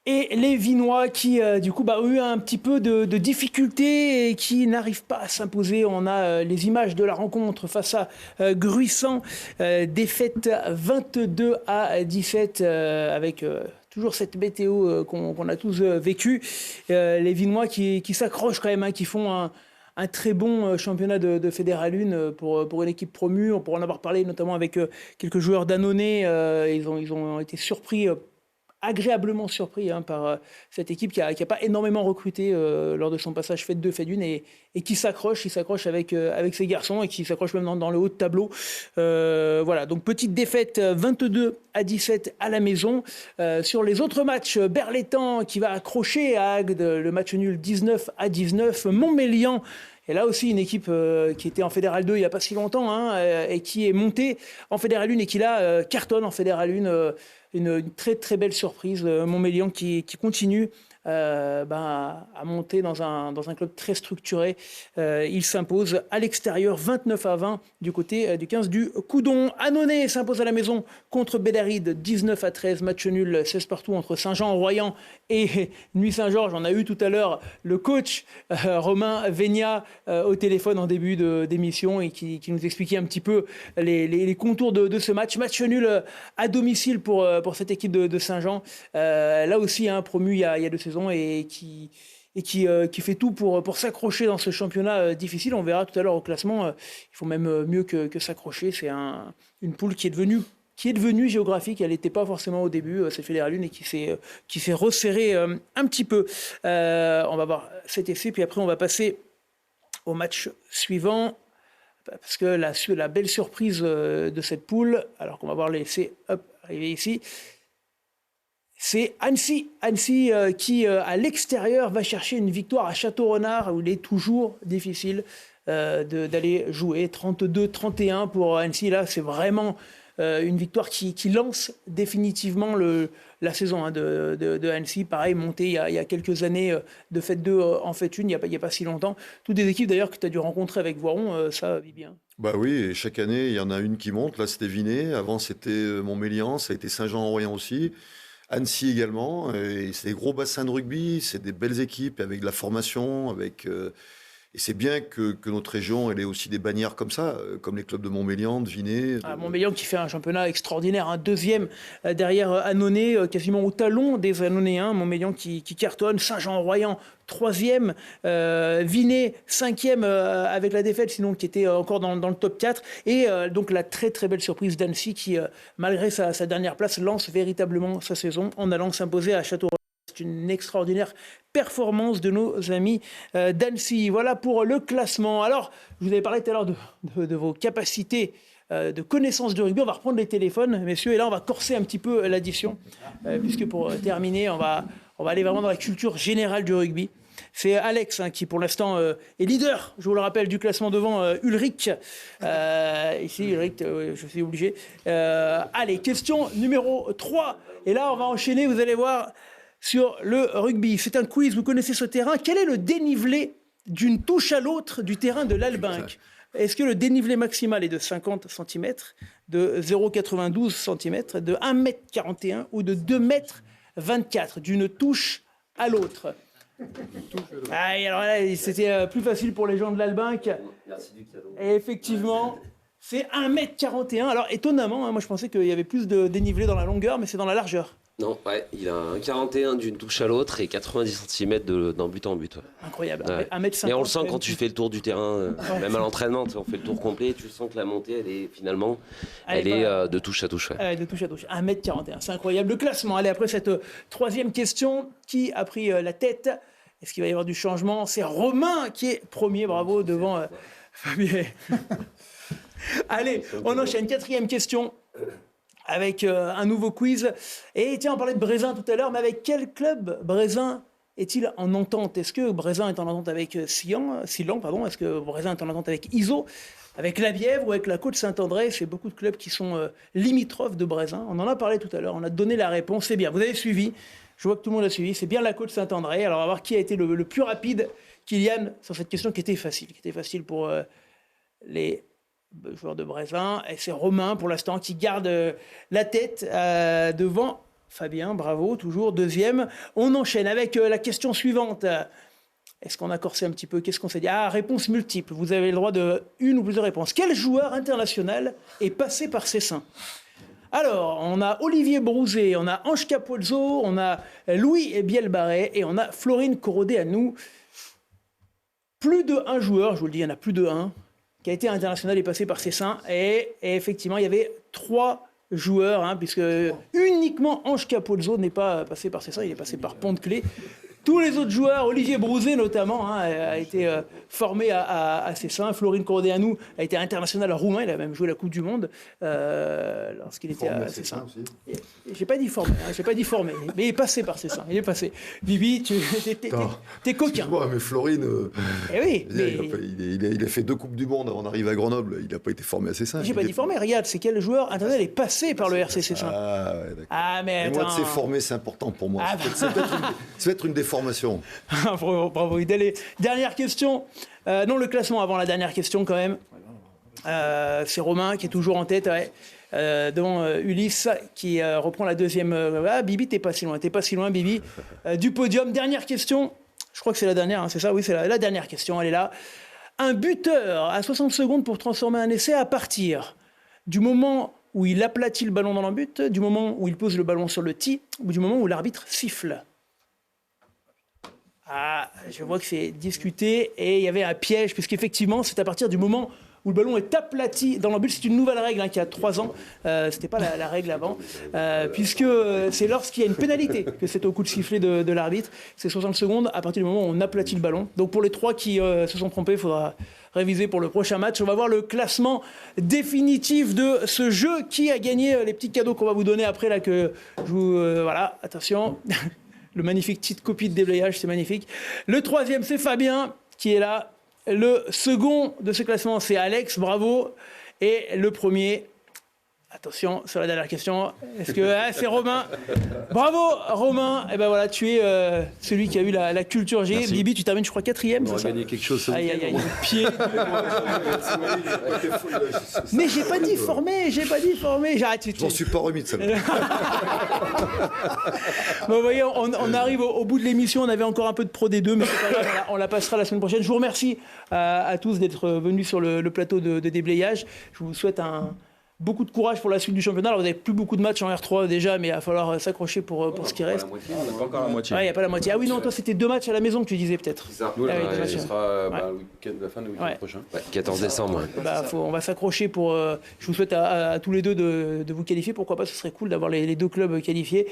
Et les Vinois qui, du coup, ont eu un petit peu de difficultés et qui n'arrivent pas à s'imposer. On a les images de la rencontre face à Gruissant. Défaite 22-17 avec toujours cette météo qu'on a tous vécue. Les Vinois qui s'accrochent quand même, hein, qui font un très bon championnat de Fédéral 1 pour une équipe promue. On pourra en avoir parlé notamment avec quelques joueurs d'Annonay. Ils ont été surpris, agréablement surpris par cette équipe qui a pas énormément recruté lors de son passage Fête 2, Fête 1 et qui s'accroche avec ses garçons et qui s'accroche même dans le haut de tableau. Voilà, donc petite défaite 22-17 à la maison. Sur les autres matchs, Berlétan qui va accrocher à Agde le match nul 19-19. Montmélian, et là aussi, une équipe qui était en Fédéral 2 il n'y a pas si longtemps et qui est montée en Fédéral 1 et qui là cartonne en Fédéral 1. Une très très belle surprise. Montmélian qui continue à monter dans un club très structuré. Il s'impose à l'extérieur 29-20 du côté du 15 du Coudon. Annonay s'impose à la maison contre Bellerid 19-13. Match nul 16 partout entre Saint-Jean-Royan et Nuit-Saint-Georges. On a eu tout à l'heure le coach Romain Vénia au téléphone en début d'émission et qui nous expliquait un petit peu les contours de ce match. Match nul à domicile pour cette équipe de Saint-Jean. Là aussi, promu il y a 2 saisons et qui fait tout pour s'accrocher dans ce championnat difficile. On verra tout à l'heure au classement. Il faut même mieux que s'accrocher. C'est une poule qui est devenue géographique. Elle n'était pas forcément au début, cette Fédéral 1, et qui s'est resserrée un petit peu. On va voir cet essai, puis après on va passer au match suivant. Parce que la belle surprise de cette poule, alors qu'on va voir l'essai arriver ici, c'est Annecy. Annecy qui, à l'extérieur, va chercher une victoire à Château-Renard, où il est toujours difficile d'aller jouer. 32-31 pour Annecy. Là, c'est vraiment une victoire qui lance définitivement la saison de Annecy. Pareil, montée il y a quelques années de Fête 2 en Fête 1, il n'y a pas si longtemps. Toutes des équipes d'ailleurs que tu as dû rencontrer avec Voiron, ça vit bien. Bah oui, et chaque année, il y en a une qui monte. Là, c'était Vinay. Avant, c'était Montmélian. Ça a été Saint-Jean-en-Royan aussi. Annecy également. Et c'est des gros bassins de rugby. C'est des belles équipes avec de la formation, et c'est bien que notre région, elle ait aussi des bannières comme ça, comme les clubs de Montmélian, de Vinay. Montmélian qui fait un championnat extraordinaire, un deuxième derrière Annonay, quasiment au talon des Annonayens. Montmélian qui cartonne, Saint-Jean-en-Royan, 3e, Vinay, 5e avec la défaite, sinon qui était encore dans le top 4. Et donc la très très belle surprise d'Annecy qui, malgré sa dernière place, lance véritablement sa saison en allant s'imposer à Château-Renard. C'est une extraordinaire performance de nos amis d'Annecy. Voilà pour le classement. Alors, je vous avais parlé tout à l'heure de vos capacités de connaissance de rugby. On va reprendre les téléphones, messieurs, et là, on va corser un petit peu l'addition, puisque pour terminer, on va aller vraiment dans la culture générale du rugby. C'est Alex qui, pour l'instant, est leader, je vous le rappelle, du classement devant Ulrich. Ici, Ulrich, je suis obligé. Allez, question numéro 3. Et là, on va enchaîner, vous allez voir, sur le rugby. C'est un quiz, vous connaissez ce terrain. Quel est le dénivelé d'une touche à l'autre du terrain de l'Albinque ? Est-ce que le dénivelé maximal est de 50 cm, de 0,92 cm, de 1,41 m ou de 2,24 m d'une touche à l'autre ? Alors là, c'était plus facile pour les gens de l'Albinque. Et effectivement, c'est 1,41 m. Alors étonnamment, moi je pensais qu'il y avait plus de dénivelé dans la longueur, mais c'est dans la largeur. Non, ouais, il a un 41 d'une touche à l'autre et 90 cm d'un but en but. Ouais. Incroyable, ouais. 1,50 m. Et on le sent quand tu fais le tour du terrain, même à l'entraînement, on fait le tour complet, tu sens que la montée, elle est de touche à touche. Ouais. De touche à touche, 1,41 m, c'est incroyable. Le classement, allez, après cette troisième question, qui a pris la tête ? Est-ce qu'il va y avoir du changement ? C'est Romain qui est premier, bravo, devant Fabien. Allez, on enchaîne, quatrième question. avec un nouveau quiz. Et tiens, on parlait de Brézin tout à l'heure, mais avec quel club Brézin est-il en entente? Est-ce que Brézin est en entente avec Silan? Est-ce que Brézin est en entente avec Iso, avec la Bièvre ou avec la Côte-Saint-André? C'est beaucoup de clubs qui sont limitrophes de Brézin. On en a parlé tout à l'heure, on a donné la réponse. C'est bien, vous avez suivi. Je vois que tout le monde a suivi. C'est bien la Côte-Saint-André. Alors on va voir qui a été le plus rapide, Kylian, sur cette question qui était facile pour les joueurs de Brézin. Et c'est Romain, pour l'instant, qui garde la tête devant Fabien. Bravo, toujours deuxième. On enchaîne avec la question suivante. Est-ce qu'on a corsé un petit peu? Qu'est-ce qu'on s'est dit? Réponse multiple. Vous avez le droit de une ou plusieurs réponses. Quel joueur international est passé par Cessin? Alors, on a Olivier Brouzet, on a Ange Capozzo, on a Louis Bielbarré et on a Florine Corrodé-Anou. Plus de un joueur, je vous le dis, il y en a plus de un, qui a été international et passé par Cessin. Et effectivement, il y avait 3 joueurs, puisque uniquement Ange Capozzo n'est pas passé par Cessin, il est passé par Pont-de-Clé. Tous les autres joueurs, Olivier Brouzet notamment, a été formé à Cessin. Florine Corrodé-Anou a été international roumain, il a même joué la Coupe du Monde lorsqu'il était à Cessin. J'ai pas dit formé, mais il est passé par Cessin. Il est passé. Bibi, t'es coquin. Excuse-moi, mais Florine, oui, il a fait 2 Coupes du Monde avant d'arriver à Grenoble. Il n'a pas été formé à Cessin. J'ai pas dit formé, regarde, c'est quel joueur international est passé par le RC Cessin. Ah, ouais, d'accord. Mais attends. Moi, de ces formés, c'est important pour moi. Ça peut être une déformation. Bravo, Idel. Dernière question. Non, le classement avant la dernière question quand même. C'est Romain qui est toujours en tête. Devant Ulysse qui reprend la deuxième. Bibi, t'es pas si loin, Bibi. Du podium. Dernière question. Je crois que c'est la dernière, c'est ça? Oui, c'est la dernière question. Elle est là. Un buteur à 60 secondes pour transformer un essai à partir du moment où il aplatit le ballon dans l'en-but, du moment où il pose le ballon sur le tee, ou du moment où l'arbitre siffle. Je vois que c'est discuté et il y avait un piège, puisqu'effectivement, c'est à partir du moment où le ballon est aplati dans l'en-but. C'est une nouvelle règle qui a 3 ans. C'était pas la règle avant, puisque c'est lorsqu'il y a une pénalité que c'est au coup de sifflet de l'arbitre. C'est 60 secondes à partir du moment où on aplatit le ballon. Donc pour les 3 qui se sont trompés, il faudra réviser pour le prochain match. On va voir le classement définitif de ce jeu. Qui a gagné les petits cadeaux qu'on va vous donner après là que je vous... voilà, attention. Le magnifique petite copie de déblayage, c'est magnifique. Le 3e, c'est Fabien qui est là. Le second de ce classement, c'est Alex, bravo. Et le premier, attention, sur la dernière question, est-ce que c'est Romain? Bravo Romain. Et ben voilà, tu es celui qui a eu la culture G. Merci. Bibi, tu termines, je crois, 4e. On va gagner quelque chose. Aïe, pied. Mais j'ai pas dit formé. J'arrête. Je m'en suis pas remis de ça. Bon, vous voyez, on arrive au bout de l'émission. On avait encore un peu de Pro D2, mais c'est pas grave, on la passera la semaine prochaine. Je vous remercie à tous d'être venus sur le plateau de déblayage. Je vous souhaite beaucoup de courage pour la suite du championnat. Alors, vous n'avez plus beaucoup de matchs en R3 déjà, mais il va falloir s'accrocher pour ce qui reste. On n'a pas encore la moitié. Il n'y a pas la moitié. Ah oui, non, toi, c'était 2 matchs à la maison que tu disais peut-être. C'est ça. Ce sera la fin du week-end prochain. 14 décembre. On va s'accrocher pour... je vous souhaite à tous les deux de vous qualifier. Pourquoi pas, ce serait cool d'avoir les 2 clubs qualifiés.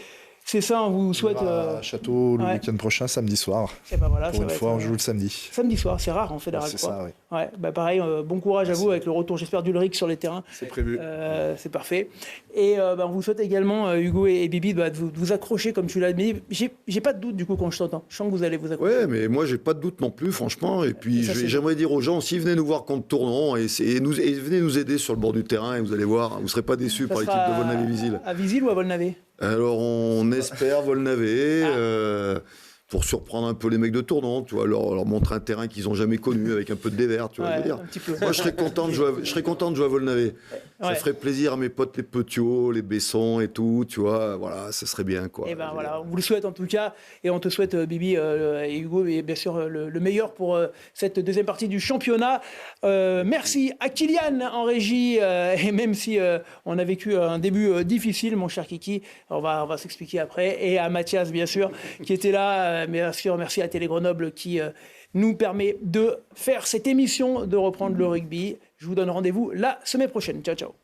C'est ça, on vous souhaite... À Château le week-end prochain, samedi soir. Et ben voilà, pour une fois, on joue le samedi. Samedi soir, c'est rare en fédéral. C'est ça, oui. Ouais, pareil, bon courage à vous avec le retour, j'espère, d'Ulrich sur les terrains. C'est prévu. C'est parfait. Et on vous souhaite également, Hugo et Bibi, de vous accrocher comme tu l'as dit. J'ai pas de doute du coup quand je t'entends. Je sens que vous allez vous accrocher. Ouais, mais moi j'ai pas de doute non plus, franchement. Et puis j'aimerais dire aux gens, si venez nous voir contre Tournon et venez nous aider sur le bord du terrain, et vous allez voir, vous serez pas déçus par l'équipe de Volnavé-Vizille. À Vizille ou à Volnavé? Alors on espère Volnavé. Pour surprendre un peu les mecs de Tournon, tu vois, leur montrer un terrain qu'ils n'ont jamais connu avec un peu de dévers, tu vois, je veux dire. Moi, je serais content de jouer à Volnavé. Ça ferait plaisir à mes potes les Petiot, les Besson et tout, tu vois, voilà, ça serait bien, quoi. Et ben voilà, on vous le souhaite en tout cas, et on te souhaite, Bibi et Hugo, et bien sûr le meilleur pour cette deuxième partie du championnat. Merci à Kylian en régie, et même si on a vécu un début difficile, mon cher Kiki, on va s'expliquer après, et à Mathias, bien sûr, qui était là. Bien sûr, merci à Télé Grenoble qui nous permet de faire cette émission, de reprendre le rugby. Je vous donne rendez-vous la semaine prochaine. Ciao, ciao.